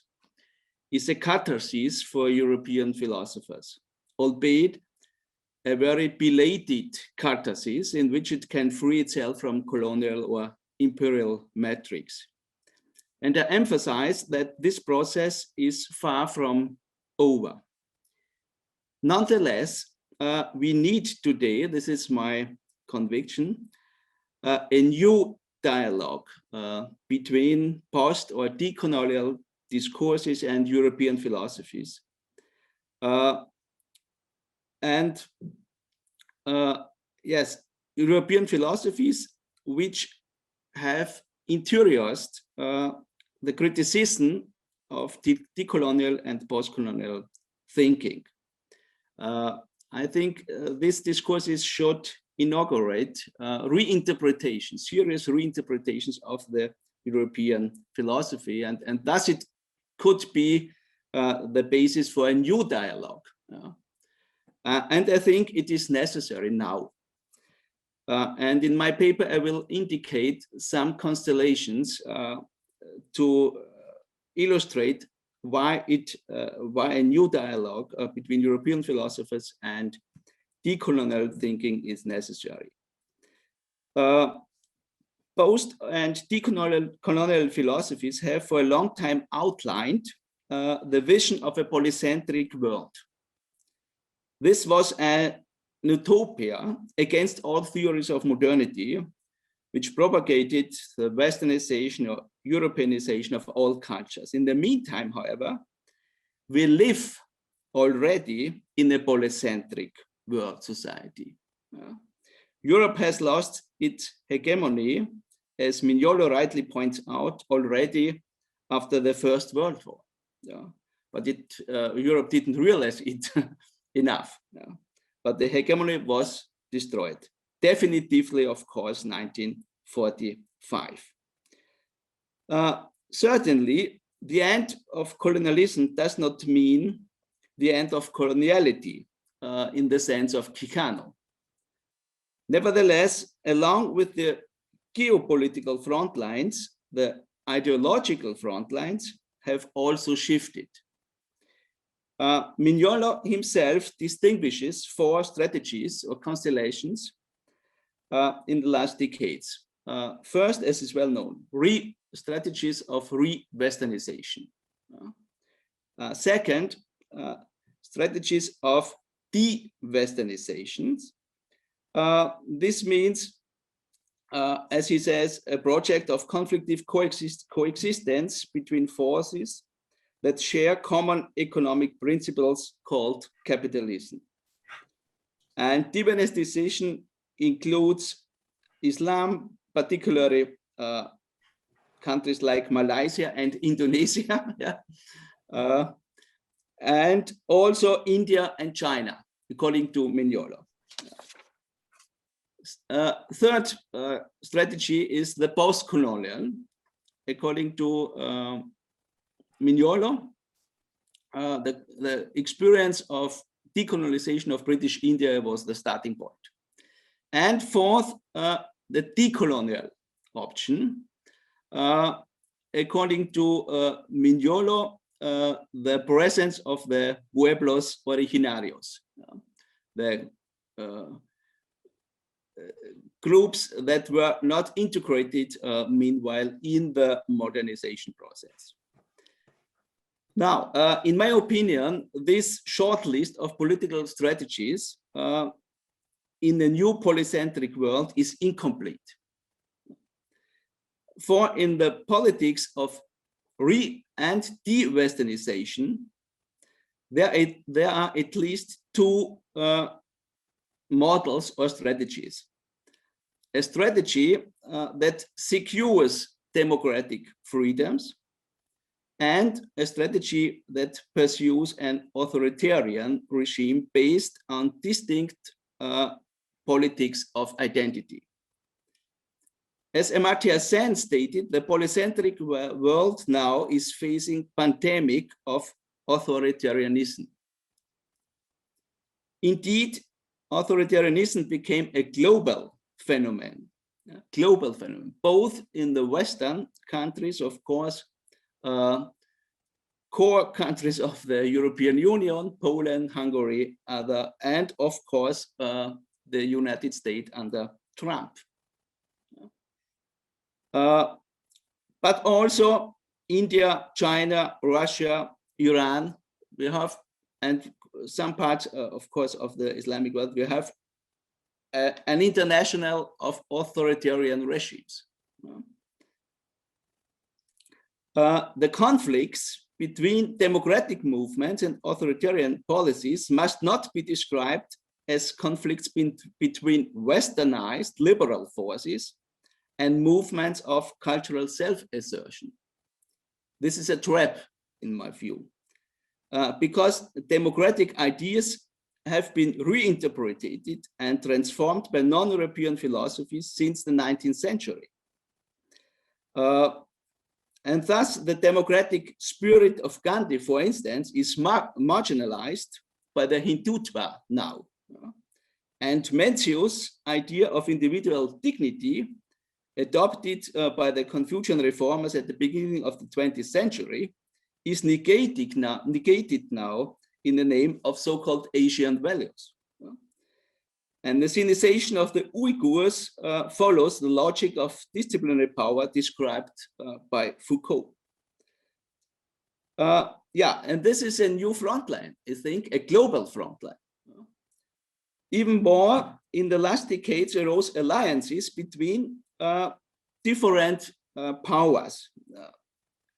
[SPEAKER 4] is a catharsis for European philosophers, albeit a very belated catharsis in which it can free itself from colonial or imperial metrics. And I emphasize that this process is far from over. Nonetheless, we need today, this is my conviction, a new dialogue between post or decolonial discourses and European philosophies. Yes, European philosophies which have interiorized the criticism of decolonial and post-colonial thinking. I think these discourses should inaugurate reinterpretations, serious reinterpretations of the European philosophy, and thus it could be the basis for a new dialogue. And I think it is necessary now. And in my paper, I will indicate some constellations to illustrate why a new dialogue between European philosophers and decolonial thinking is necessary. Post and decolonial philosophies have for a long time outlined the vision of a polycentric world. This was an utopia against all theories of modernity, which propagated the westernization or Europeanization of all cultures. In the meantime, however, we live already in a polycentric world society. Europe has lost its hegemony, as Mignolo rightly points out, already after the First World War. But Europe didn't realize it enough. But the hegemony was destroyed. Definitively, of course, 1945. Certainly, the end of colonialism does not mean the end of coloniality in the sense of Quijano. Nevertheless, along with the geopolitical front lines, the ideological front lines have also shifted. Mignolo himself distinguishes 4 strategies or constellations in the last decades. First, as is well known, strategies of re-westernization. Second, strategies of de-westernizations. This means, as he says, a project of conflictive coexistence between forces that share common economic principles called capitalism. And de-westernisation includes Islam, particularly countries like Malaysia and Indonesia, and also India and China, according to Mignolo. Third strategy is the post-colonial. According to Mignolo, the experience of decolonization of British India was the starting point. And fourth, the decolonial option, according to Mignolo, the presence of the pueblos originarios, the groups that were not integrated meanwhile in the modernization process. Now, in my opinion, this short list of political strategies in the new polycentric world is incomplete. For in the politics of re- and de-Westernization, there are at least two models or strategies. A strategy that secures democratic freedoms, and a strategy that pursues an authoritarian regime based on distinct politics of identity. As Amartya Sen stated, the polycentric world now is facing pandemic of authoritarianism. Indeed, authoritarianism became a global phenomenon, both in the Western countries, of course, core countries of the European Union, Poland, Hungary, and of course, the United States under Trump. But also India, China, Russia, Iran, we have, and some parts, of course, of the Islamic world, we have an international of authoritarian regimes. The conflicts between democratic movements and authoritarian policies must not be described as conflicts between westernized liberal forces and movements of cultural self-assertion. This is a trap, in my view, because democratic ideas have been reinterpreted and transformed by non-European philosophies since the 19th century. And thus, the democratic spirit of Gandhi, for instance, is marginalized by the Hindutva now. And Mencius' idea of individual dignity, adopted by the Confucian reformers at the beginning of the 20th century, is negated now in the name of so-called Asian values. And the Sinicization of the Uyghurs follows the logic of disciplinary power described by Foucault. Yeah, and this is a new frontline, I think, a global frontline. Even more, in the last decades, arose alliances between different powers.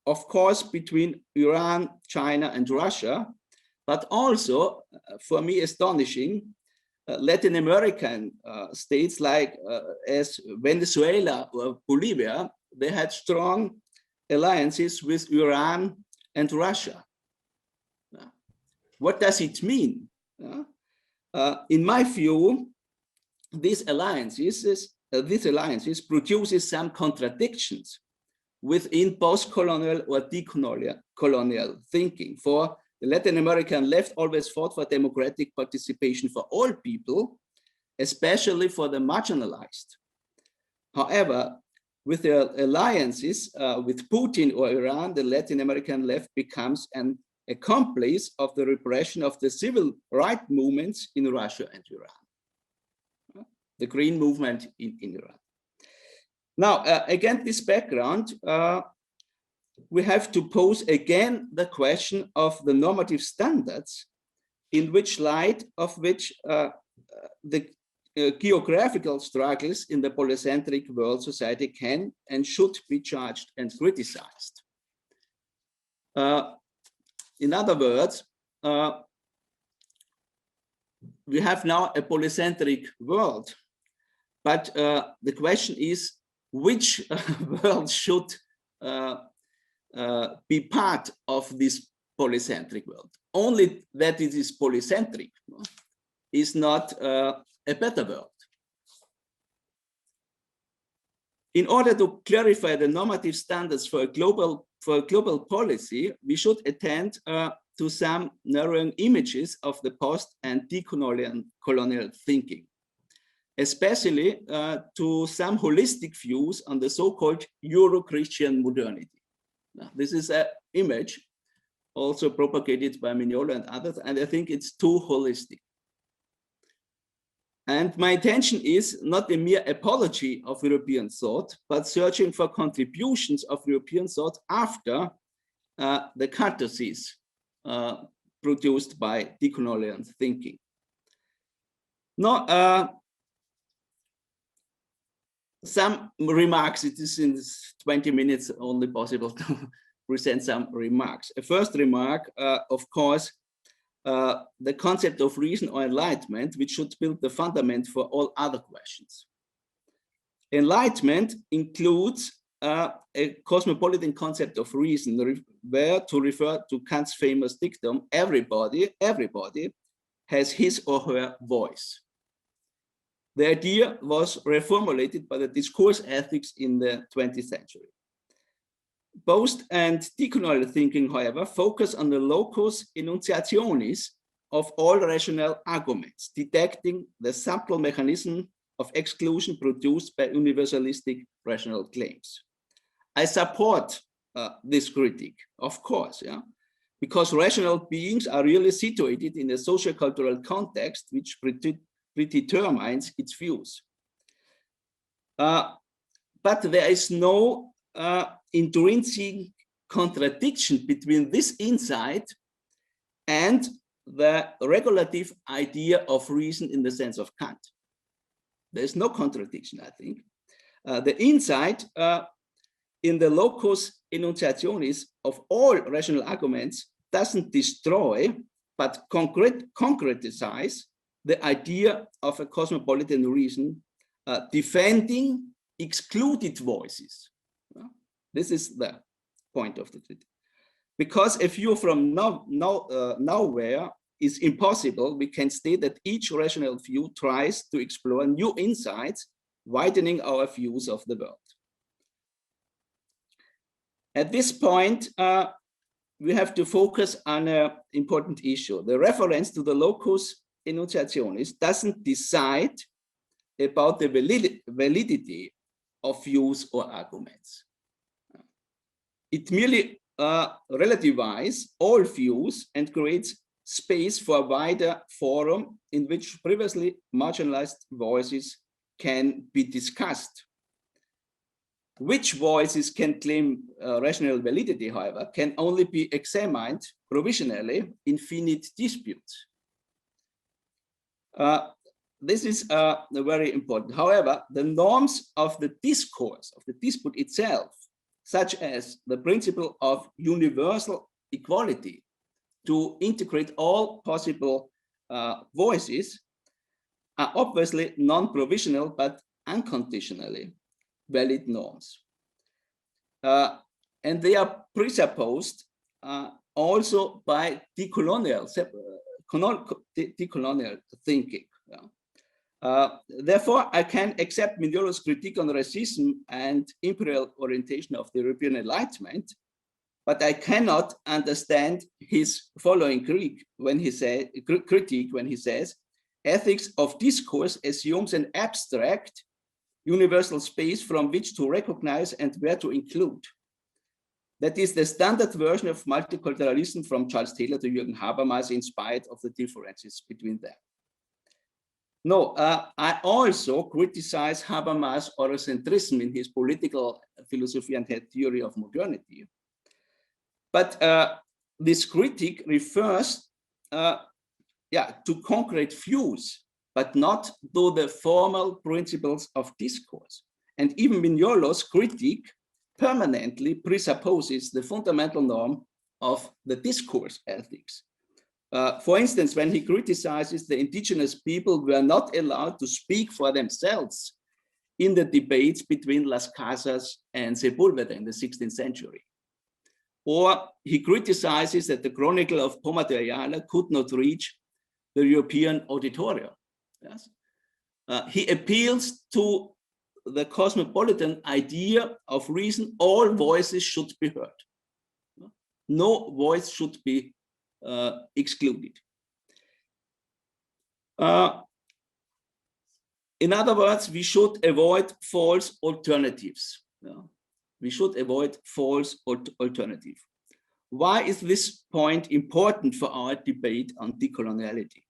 [SPEAKER 4] Of course, between Iran, China, and Russia, but also, for me, astonishing, Latin American states like as Venezuela or Bolivia, they had strong alliances with Iran and Russia. What does it mean? In my view, these alliances produces some contradictions within post-colonial or decolonial thinking. For the Latin American left always fought for democratic participation for all people, especially for the marginalized. However, with the alliances with Putin or Iran, the Latin American left becomes an accomplice of the repression of the civil rights movements in Russia and Iran, the Green movement in Iran. Now, against this background, we have to pose again the question of the normative standards in which light of which the geographical struggles in the polycentric world society can and should be judged and criticized. In other words, we have now a polycentric world, but the question is, which world should be part of this polycentric world? Only that it is polycentric is not a better world. In order to clarify the normative standards for a global policy, we should attend to some narrowing images of the post and decolonial thinking, especially to some holistic views on the so-called Euro-Christian modernity. Now, this is an image also propagated by Mignolo and others, and I think it's too holistic. And my intention is not a mere apology of European thought, but searching for contributions of European thought after the catharsis produced by decolonial thinking. Now, some remarks. It is in 20 minutes only possible to present some remarks. A first remark, of course, the concept of reason or enlightenment, which should build the fundament for all other questions. Enlightenment includes a cosmopolitan concept of reason, where, to refer to Kant's famous dictum, everybody has his or her voice. The idea was reformulated by the discourse ethics in the 20th century. Post and decolonial thinking, however, focus on the locus enunciationis of all rational arguments, detecting the subtle mechanism of exclusion produced by universalistic rational claims. I support this critique, of course, yeah, because rational beings are really situated in a socio-cultural context which predetermines its views. But there is no intrinsic contradiction between this insight and the regulative idea of reason in the sense of Kant. There is no contradiction, I think. The insight in the locus enunciationis of all rational arguments doesn't destroy, but concretize the idea of a cosmopolitan reason defending excluded voices. This is the point of the critique. Because a view from nowhere is impossible, we can state that each rational view tries to explore new insights, widening our views of the world. At this point, we have to focus on an important issue. The reference to the locus enunciationis doesn't decide about the validity of views or arguments. It merely relativizes all views and creates space for a wider forum in which previously marginalized voices can be discussed. Which voices can claim rational validity, however, can only be examined provisionally in finite disputes. This is very important. However, the norms of the discourse, of the dispute itself, such as the principle of universal equality to integrate all possible voices, are obviously non-provisional but unconditionally valid norms. And they are presupposed also by decolonial thinking. Therefore, I can accept Mignolo's critique on racism and imperial orientation of the European Enlightenment, but I cannot understand his following critique when he says, ethics of discourse assumes an abstract universal space from which to recognize and where to include. That is the standard version of multiculturalism from Charles Taylor to Jürgen Habermas, in spite of the differences between them. No, I also criticize Habermas' Eurocentrism in his political philosophy and theory of modernity. But this critique refers to concrete views, but not to the formal principles of discourse. And even Mignolo's critique permanently presupposes the fundamental norm of the discourse ethics. For instance, when he criticizes the indigenous people were not allowed to speak for themselves in the debates between Las Casas and Sepúlveda in the 16th century. Or he criticizes that the Chronicle of Poma de Ayala could not reach the European auditorium. Yes? He appeals to the cosmopolitan idea of reason. All voices should be heard. No voice should be excluded. In other words, we should avoid false alternatives. We should avoid false alternative. Why is this point important for our debate on decoloniality?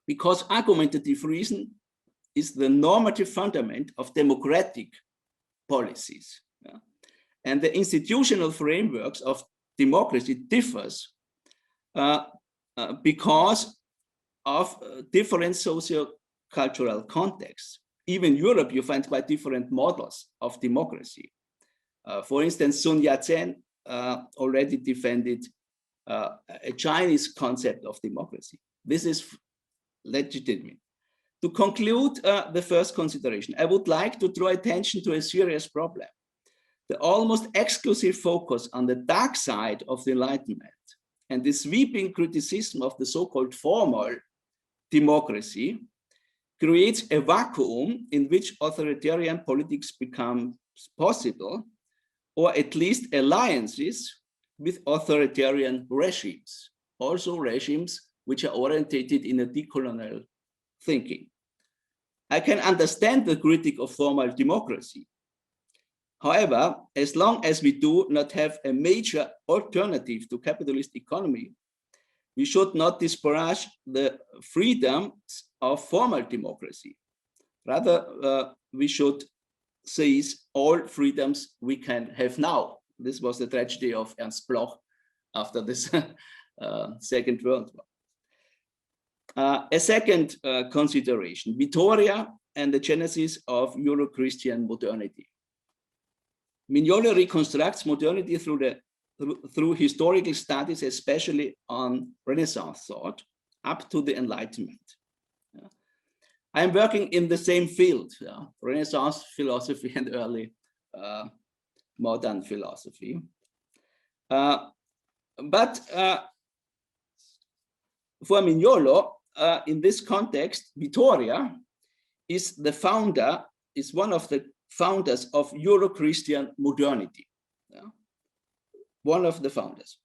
[SPEAKER 4] Because argumentative reason is the normative fundament of democratic policies. Yeah? And the institutional frameworks of democracy differs because of different socio-cultural contexts. Even in Europe, you find quite different models of democracy. For instance, Sun Yat-sen already defended a Chinese concept of democracy. This is legitimate. To conclude the first consideration, I would like to draw attention to a serious problem. The almost exclusive focus on the dark side of the Enlightenment and the sweeping criticism of the so-called formal democracy creates a vacuum in which authoritarian politics becomes possible, or at least alliances with authoritarian regimes, also regimes which are orientated in a decolonial thinking. I can understand the critique of formal democracy. However, as long as we do not have a major alternative to capitalist economy, we should not disparage the freedoms of formal democracy. Rather, we should seize all freedoms we can have now. This was the tragedy of Ernst Bloch after this Second World War. A second consideration, Vitoria and the genesis of Euro-Christian modernity. Mignolo reconstructs modernity through historical studies, especially on Renaissance thought, up to the Enlightenment. Yeah. I am working in the same field, Renaissance philosophy and early modern philosophy. But for Mignolo, in this context, Vitoria is the founder, is one of the founders of Euro-Christian modernity. Yeah? One of the founders.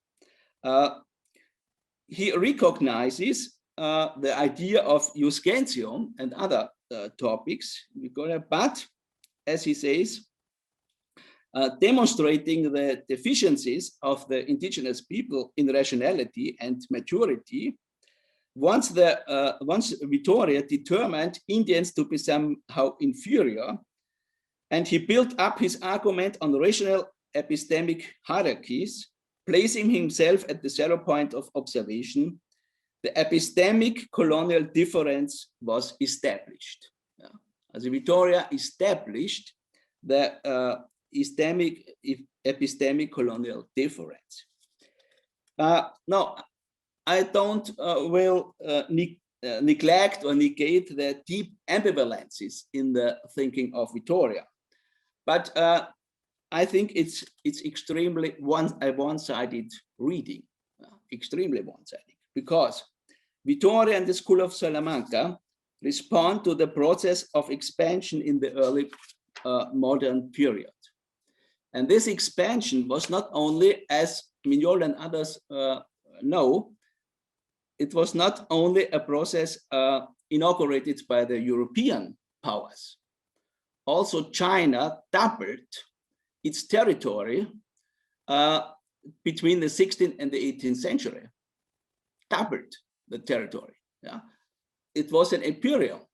[SPEAKER 4] He recognizes the idea of jus gentium and other topics, but as he says, demonstrating the deficiencies of the indigenous people in rationality and maturity, once Vitoria determined Indians to be somehow inferior, and he built up his argument on rational epistemic hierarchies, placing himself at the 0 point of observation. The epistemic colonial difference was established. Yeah. As Vitoria established the epistemic colonial difference. Now, I don't neglect or negate the deep ambivalences in the thinking of Vitoria, but I think it's extremely one-sided reading, extremely one-sided, because Vitoria and the School of Salamanca respond to the process of expansion in the early modern period. And this expansion was not only, as Mignolo and others know, it was not only a process inaugurated by the European powers. Also, China doubled its territory between the 16th and the 18th century, doubled the territory. Yeah? It was an imperial,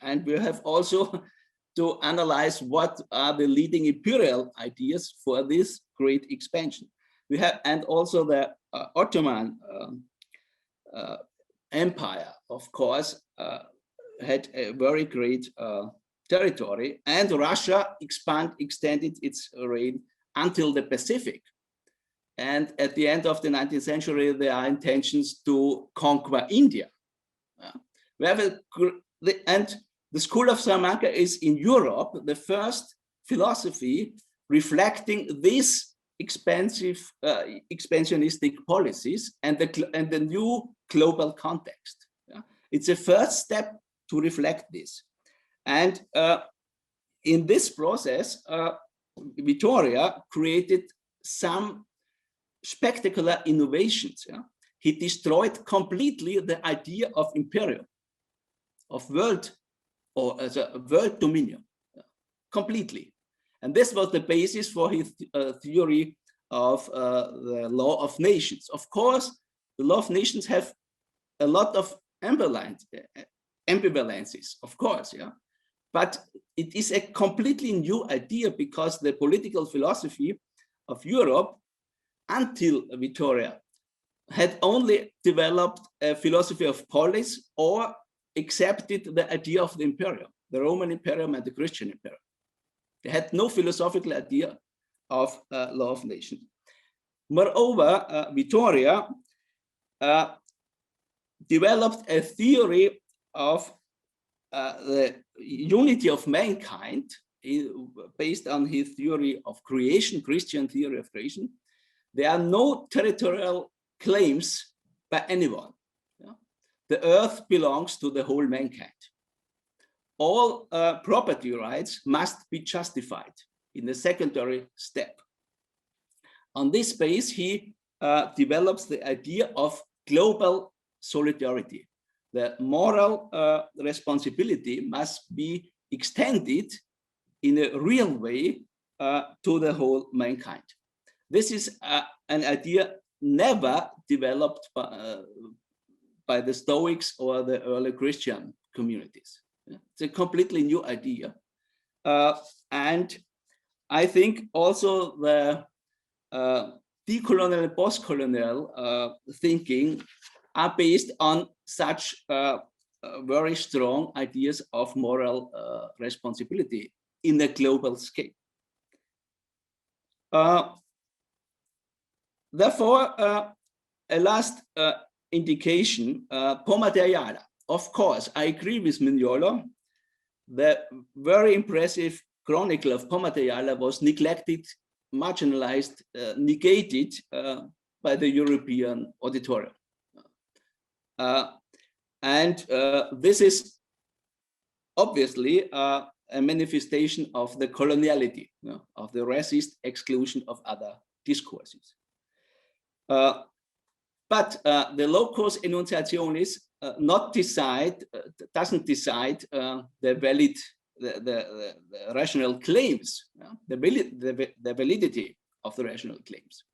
[SPEAKER 4] and we have also to analyze what are the leading imperial ideas for this great expansion. We have, and also the Ottoman Empire, of course, had a very great territory, and Russia extended its reign until the Pacific. And at the end of the 19th century, there are intentions to conquer India. We have and the School of Salamanca is in Europe the first philosophy reflecting these expansionistic policies and the new global context. Yeah? It's a first step to reflect this. And in this process, Vitoria created some spectacular innovations. Yeah? He destroyed completely the idea of imperial, of world, or as a world dominion, completely. And this was the basis for his theory of the law of nations. Of course, the law of nations have a lot of ambivalences, of course, yeah. But it is a completely new idea because the political philosophy of Europe until Victoria had only developed a philosophy of polis or accepted the idea of the imperium, the Roman Imperium and the Christian Imperium. They had no philosophical idea of law of nations. Moreover, Victoria developed a theory of the unity of mankind based on his theory of creation, Christian theory of creation. There are no territorial claims by anyone. Yeah? The earth belongs to the whole mankind. All property rights must be justified in the secondary step. On this base, he develops the idea of global solidarity. The moral responsibility must be extended in a real way to the whole mankind. This is an idea never developed by the Stoics or the early Christian communities. It's a completely new idea. And I think also the decolonial and post-colonial thinking are based on such very strong ideas of moral responsibility in a global scale. Therefore, a last indication, Pomateriala. Of course, I agree with Mignolo. The very impressive chronicle of Pomateriala was neglected, marginalized, negated by the European auditorium. This is obviously a manifestation of the coloniality, you know, of the racist exclusion of other discourses. But the locus enunciationis doesn't decide the rational claims, the validity of the rational claims.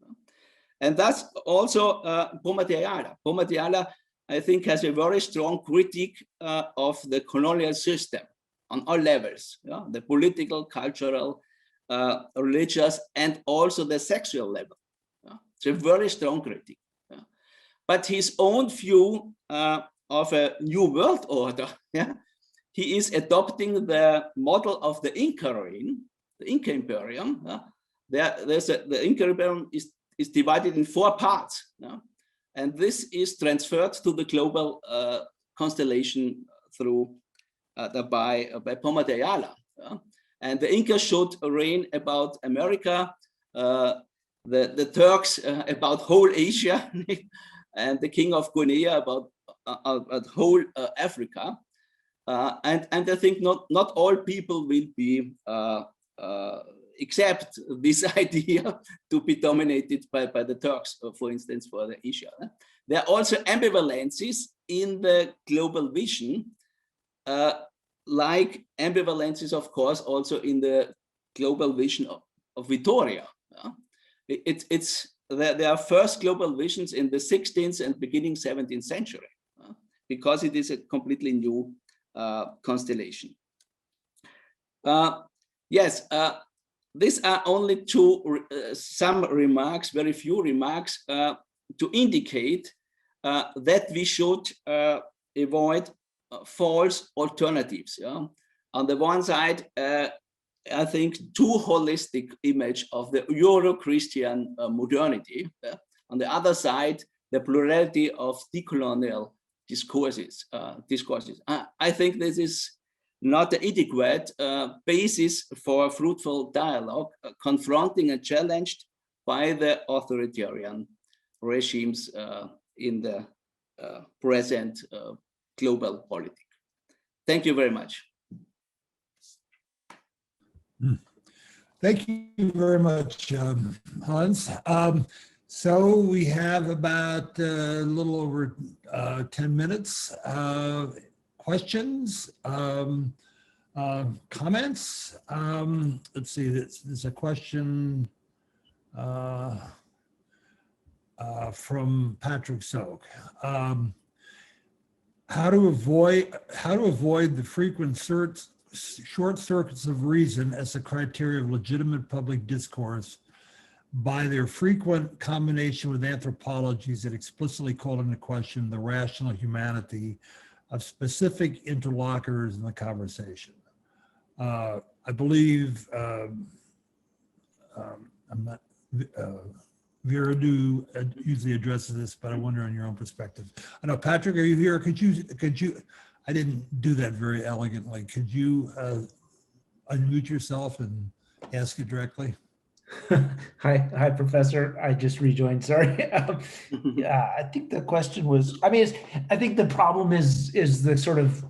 [SPEAKER 4] And that's also Pomateriala. Pomateriala, I think, has a very strong critique of the colonial system on all levels, the political, cultural, religious, and also the sexual level. It's a very strong critique. But his own view of a new world order, he is adopting the model of the Inca reign, the Inca Imperium. The Inca Imperium is divided in 4 parts. And this is transferred to the global constellation through by Pomateriala. And the Incas should reign about America, the Turks about whole Asia, and the king of Guinea about whole Africa. And I think not all people will be accept this idea to be dominated by the Turks, for instance, for the Asia. There are also ambivalences in the global vision, like ambivalences, of course, also in the global vision of Victoria. There are first global visions in the 16th and beginning 17th century, because it is a completely new constellation. Yes, these are only some remarks, very few remarks, to indicate that we should avoid false alternatives. On the one side, I think too holistic image of the Euro-Christian modernity. On the other side, the plurality of decolonial discourses. I think this is not an adequate basis for fruitful dialogue, confronting and challenged by the authoritarian regimes in the present global politics. Thank you very much.
[SPEAKER 1] Thank you very much, Hans. So we have about a little over 10 minutes. Questions? Comments? Let's see, there's a question from Patrick Soak. How to avoid the frequent short circuits of reason as a criteria of legitimate public discourse by their frequent combination with anthropologies that explicitly call into question the rational humanity of specific interlocutors in the conversation. I believe Viradu usually addresses this, but I wonder on your own perspective. I know, Patrick, are you here? Could you, I didn't do that very elegantly. Could you unmute yourself and ask it directly?
[SPEAKER 5] Hi, Professor. I just rejoined. Sorry. Yeah, I think the question was. I mean, I think the problem is the sort of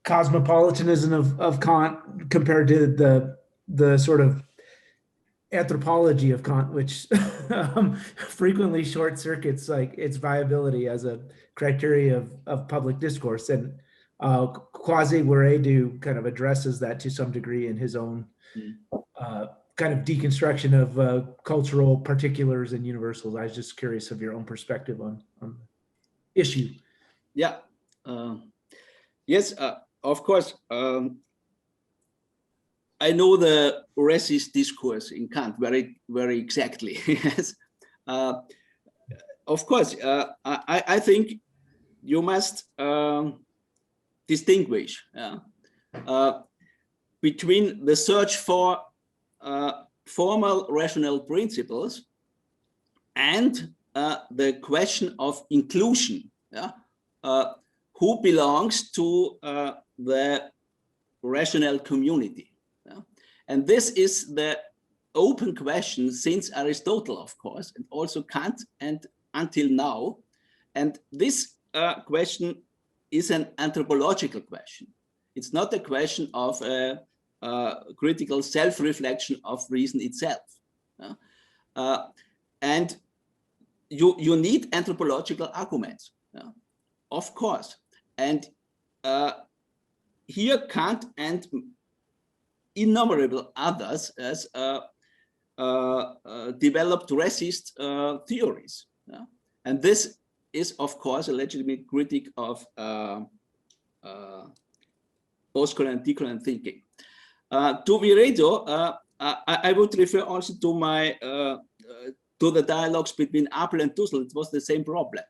[SPEAKER 5] cosmopolitanism of Kant compared to the sort of anthropology of Kant, which frequently short circuits like its viability as a criteria of public discourse. And Quasi-Weredu kind of addresses that to some degree in his own kind of deconstruction of cultural particulars and universals. I was just curious of your own perspective on the issue.
[SPEAKER 4] Yeah. Yes, of course. I know the racist discourse in Kant very, very exactly. Yes. Of course, I think you must distinguish between the search for formal rational principles and the question of inclusion. Who belongs to the rational community? And this is the open question since Aristotle, of course, and also Kant, and until now. And this question is an anthropological question. It's not a question of critical self-reflection of reason itself. And you need anthropological arguments, of course. And here Kant and innumerable others as developed racist theories. And this is, of course, a legitimate critique of post-colonial and decolonial thinking. To Viredo, I would refer also to my to the dialogues between Apel and Dussel. It was the same problem.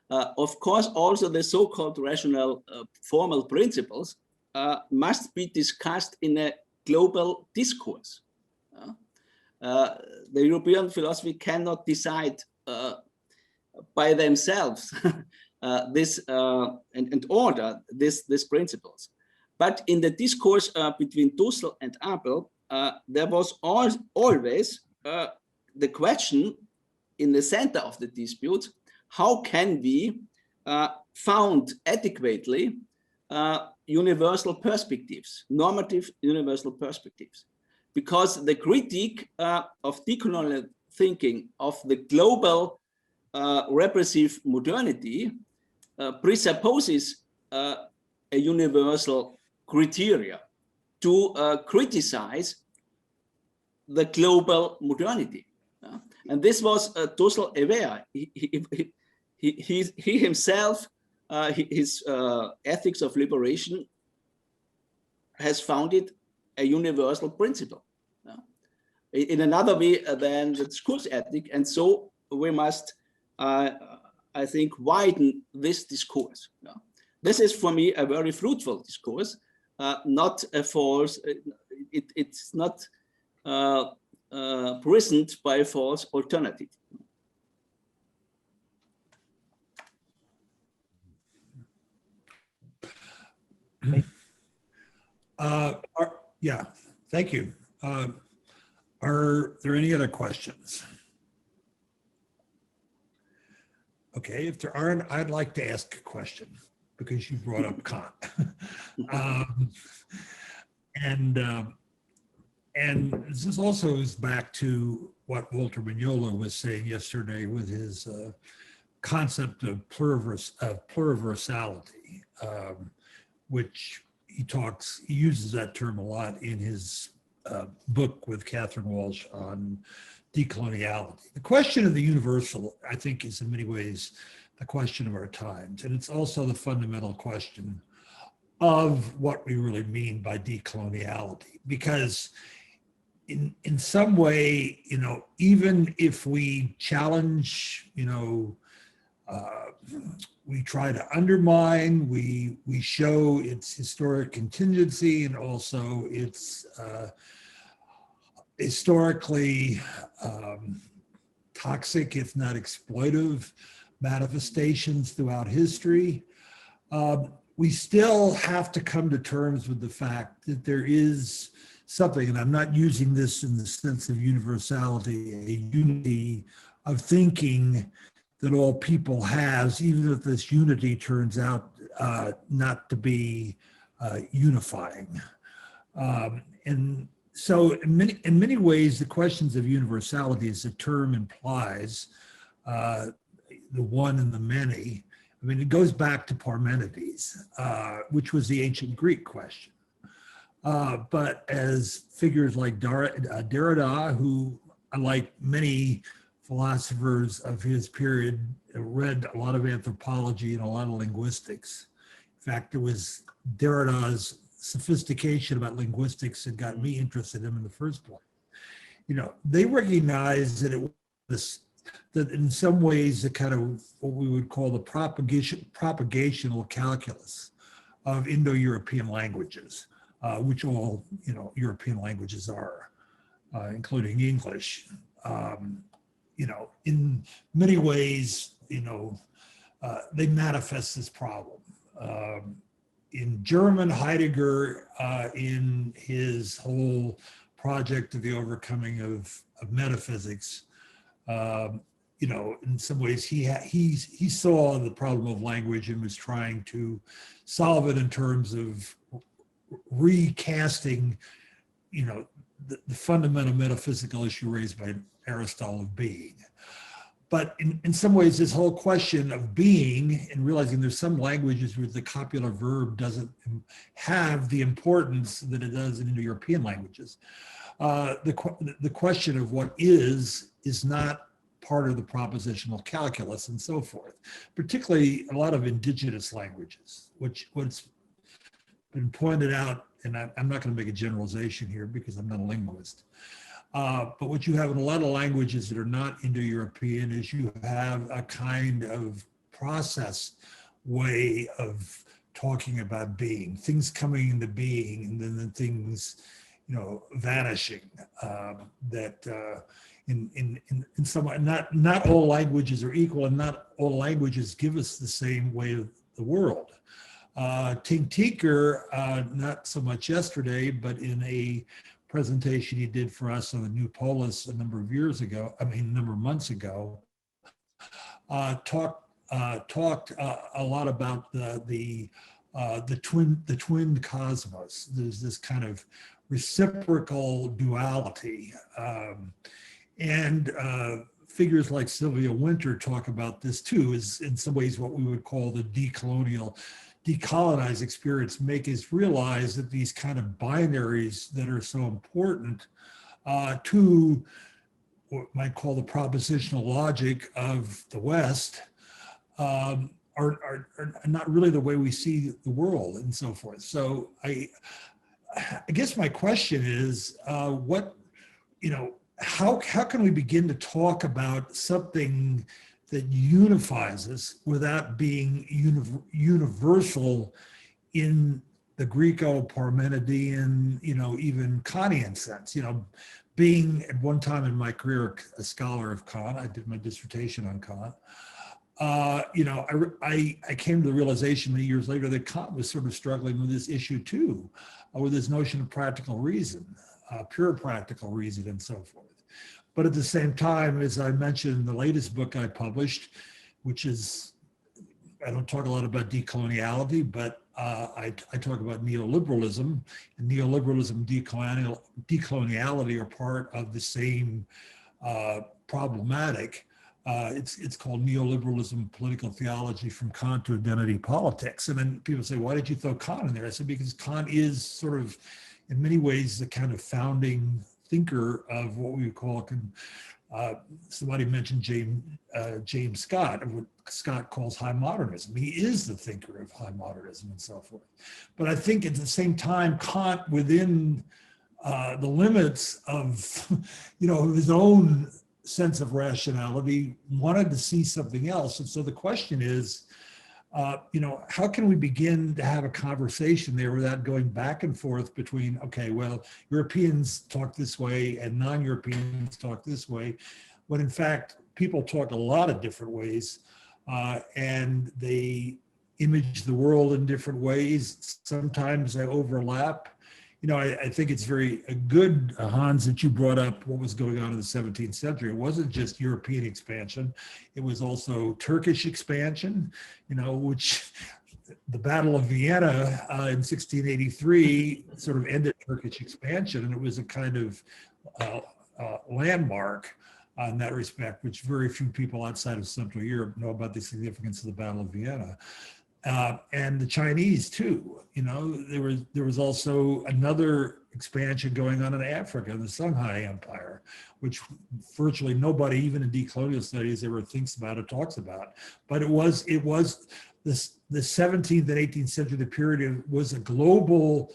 [SPEAKER 4] Of course, also the so-called rational formal principles must be discussed in a global discourse. The European philosophy cannot decide by themselves this and order these principles. But in the discourse between Dussel and Apel, there was always the question in the center of the dispute: how can we found adequately universal perspectives, normative universal perspectives? Because the critique of decolonial thinking of the global repressive modernity presupposes a universal criteria to criticize the global modernity. And this was Dussel aware. He himself, his ethics of liberation has founded a universal principle in another way than the discourse ethic. And so we must, I think, widen this discourse. This is for me a very fruitful discourse, not a false, it's not prisoned by a false alternative.
[SPEAKER 1] Yeah, thank you. Are there any other questions? Okay, if there aren't, I'd like to ask a question because you brought up Kant. And this also is back to what Walter Mignolo was saying yesterday with his concept of pluriversality, which he uses that term a lot in his book with Catherine Walsh on decoloniality. The question of the universal, I think, is in many ways the question of our times. And it's also the fundamental question of what we really mean by decoloniality. Because in some way, even if we challenge, we try to undermine, we show its historic contingency and also its historically toxic, if not exploitive, manifestations throughout history. We still have to come to terms with the fact that there is something, and I'm not using this in the sense of universality, a unity of thinking that all people has, even if this unity turns out not to be unifying. And so in many ways, the questions of universality, as the term implies, the one and the many, I mean, it goes back to Parmenides, which was the ancient Greek question. But as figures like Derrida, who, unlike many philosophers of his period, read a lot of anthropology and a lot of linguistics. In fact, it was Derrida's sophistication about linguistics that got me interested in him in the first place. They recognized that it was that in some ways the kind of what we would call the propagational calculus of Indo-European languages, which all European languages are, including English. In many ways, they manifest this problem. In German, Heidegger, in his whole project of the overcoming of metaphysics, in some ways he saw the problem of language and was trying to solve it in terms of recasting, the fundamental metaphysical issue raised by Aristotle of being. But in some ways, this whole question of being and realizing there's some languages where the copular verb doesn't have the importance that it does in Indo-European languages. The question of what is not part of the propositional calculus and so forth, particularly a lot of indigenous languages, what's been pointed out, and I'm not going to make a generalization here because I'm not a linguist, but what you have in a lot of languages that are not Indo-European is you have a kind of process way of talking about being, things coming into being, and then the things, vanishing. In some way, not all languages are equal, and not all languages give us the same way of the world. Tink Tinker, not so much yesterday, but in a presentation he did for us on the New Polis a number of months ago, talked a lot about the twin cosmos. There's this kind of reciprocal duality, and figures like Sylvia Wynter talk about this too, is in some ways what we would call the decolonized experience, make us realize that these kind of binaries that are so important to what might call the propositional logic of the West are not really the way we see the world and so forth. So I guess my question is, how can we begin to talk about something that unifies us without being universal in the Greco-Parmenidean, even Kantian sense? Being at one time in my career a scholar of Kant, I did my dissertation on Kant. I came to the realization many years later that Kant was sort of struggling with this issue too, with this notion of practical reason, pure practical reason, and so forth. But at the same time, as I mentioned in the latest book I published, which is, I don't talk a lot about decoloniality, but I talk about neoliberalism, and neoliberalism, decoloniality are part of the same problematic. It's called Neoliberalism, Political Theology from Kant to Identity Politics. And then people say, why did you throw Kant in there? I said, because Kant is sort of, in many ways, the kind of founding thinker of what we would call, somebody mentioned James Scott, of what Scott calls high modernism. He is the thinker of high modernism and so forth. But I think at the same time, Kant, within the limits of, his own sense of rationality, wanted to see something else. And so the question is, how can we begin to have a conversation there without going back and forth between, okay, well, Europeans talk this way and non-Europeans talk this way, when in fact, people talk a lot of different ways, and they image the world in different ways. Sometimes they overlap. I think it's very good, Hans, that you brought up what was going on in the 17th century. It wasn't just European expansion. It was also Turkish expansion, which the Battle of Vienna in 1683 sort of ended Turkish expansion. And it was a kind of landmark in that respect, which very few people outside of Central Europe know about the significance of the Battle of Vienna. And the Chinese too, there was also another expansion going on in Africa, the Shanghai Empire, which virtually nobody, even in decolonial studies, ever thinks about or talks about. But it was the 17th and 18th century, the period was a global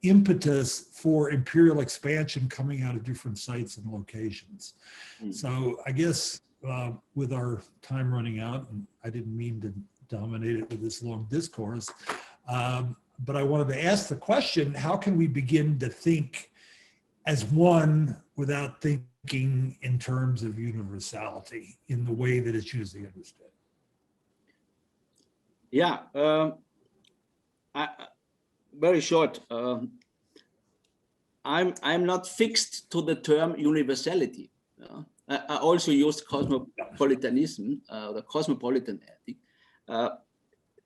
[SPEAKER 1] impetus for imperial expansion coming out of different sites and locations. So I guess with our time running out, and I didn't mean to dominate it with this long discourse, but I wanted to ask the question, how can we begin to think as one without thinking in terms of universality in the way that it's usually understood?
[SPEAKER 4] Yeah, very short. I'm not fixed to the term universality. I also used cosmopolitanism, the cosmopolitan ethic.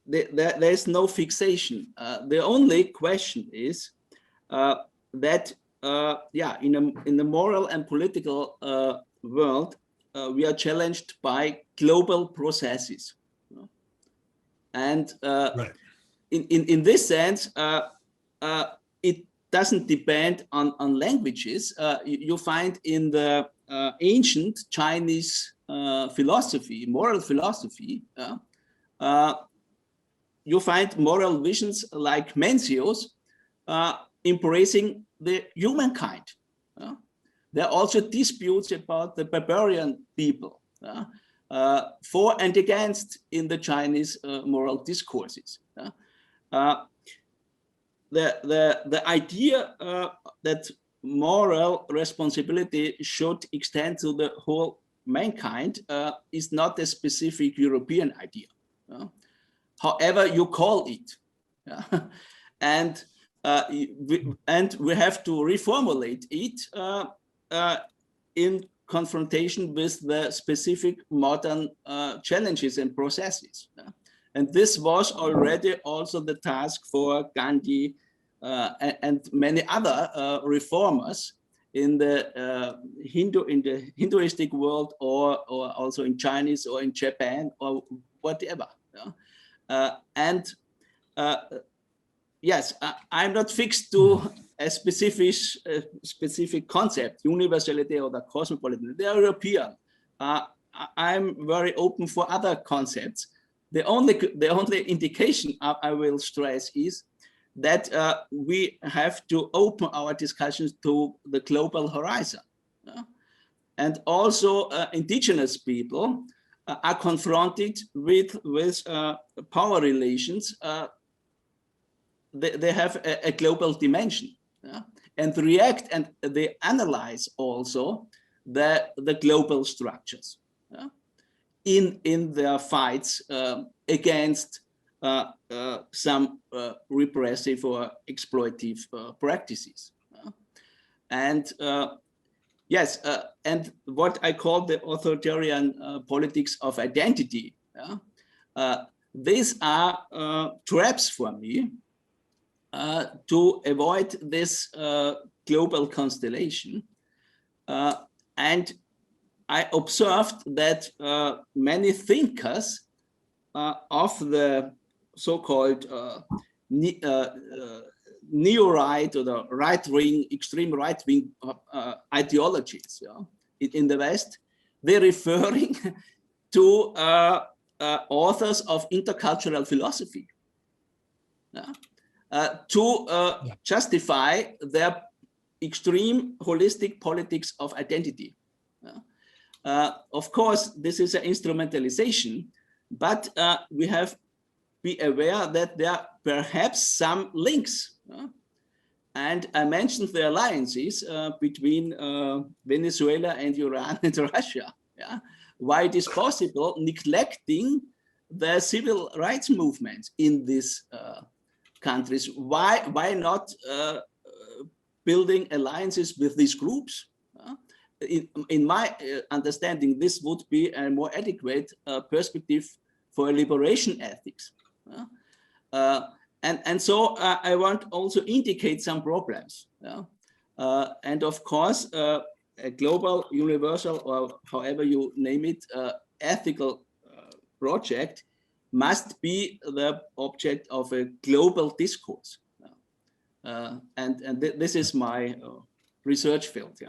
[SPEAKER 4] There is no fixation. The only question is that, in the moral and political world, we are challenged by global processes. And
[SPEAKER 1] Right.
[SPEAKER 4] in this sense, it doesn't depend on languages. You find in the ancient Chinese philosophy, moral philosophy, you find moral visions like Mencius embracing the humankind. There are also disputes about the barbarian people, for and against in the Chinese moral discourses. The idea that moral responsibility should extend to the whole mankind is not a specific European idea, however you call it. And we have to reformulate it in confrontation with the specific modern challenges and processes. And this was already also the task for Gandhi and many other reformers in the Hinduistic world, or also in Chinese or in Japan or whatever. Yes, I'm not fixed to a specific concept, universality or the cosmopolitan. They are European. I'm very open for other concepts. The only indication I will stress is that we have to open our discussions to the global horizon. And also indigenous people are confronted with power relations. They have a global dimension, and react, and they analyze also the global structures in their fights against some repressive or exploitative practices. And yes, and what I call the authoritarian politics of identity, these are traps for me to avoid this global constellation. And I observed that many thinkers of the so-called neo-right or the right-wing, extreme right-wing ideologies in the West, they're referring to authors of intercultural philosophy to justify their extreme holistic politics of identity. Of course, this is an instrumentalization, but we have to be aware that there are perhaps some links. And I mentioned the alliances between Venezuela and Iran and Russia. Why it is possible, neglecting the civil rights movement in these countries. Why not building alliances with these groups? In my understanding, this would be a more adequate perspective for liberation ethics. And so I want also indicate some problems. And of course, a global, universal, or however you name it, ethical project must be the object of a global discourse. And this is my research field.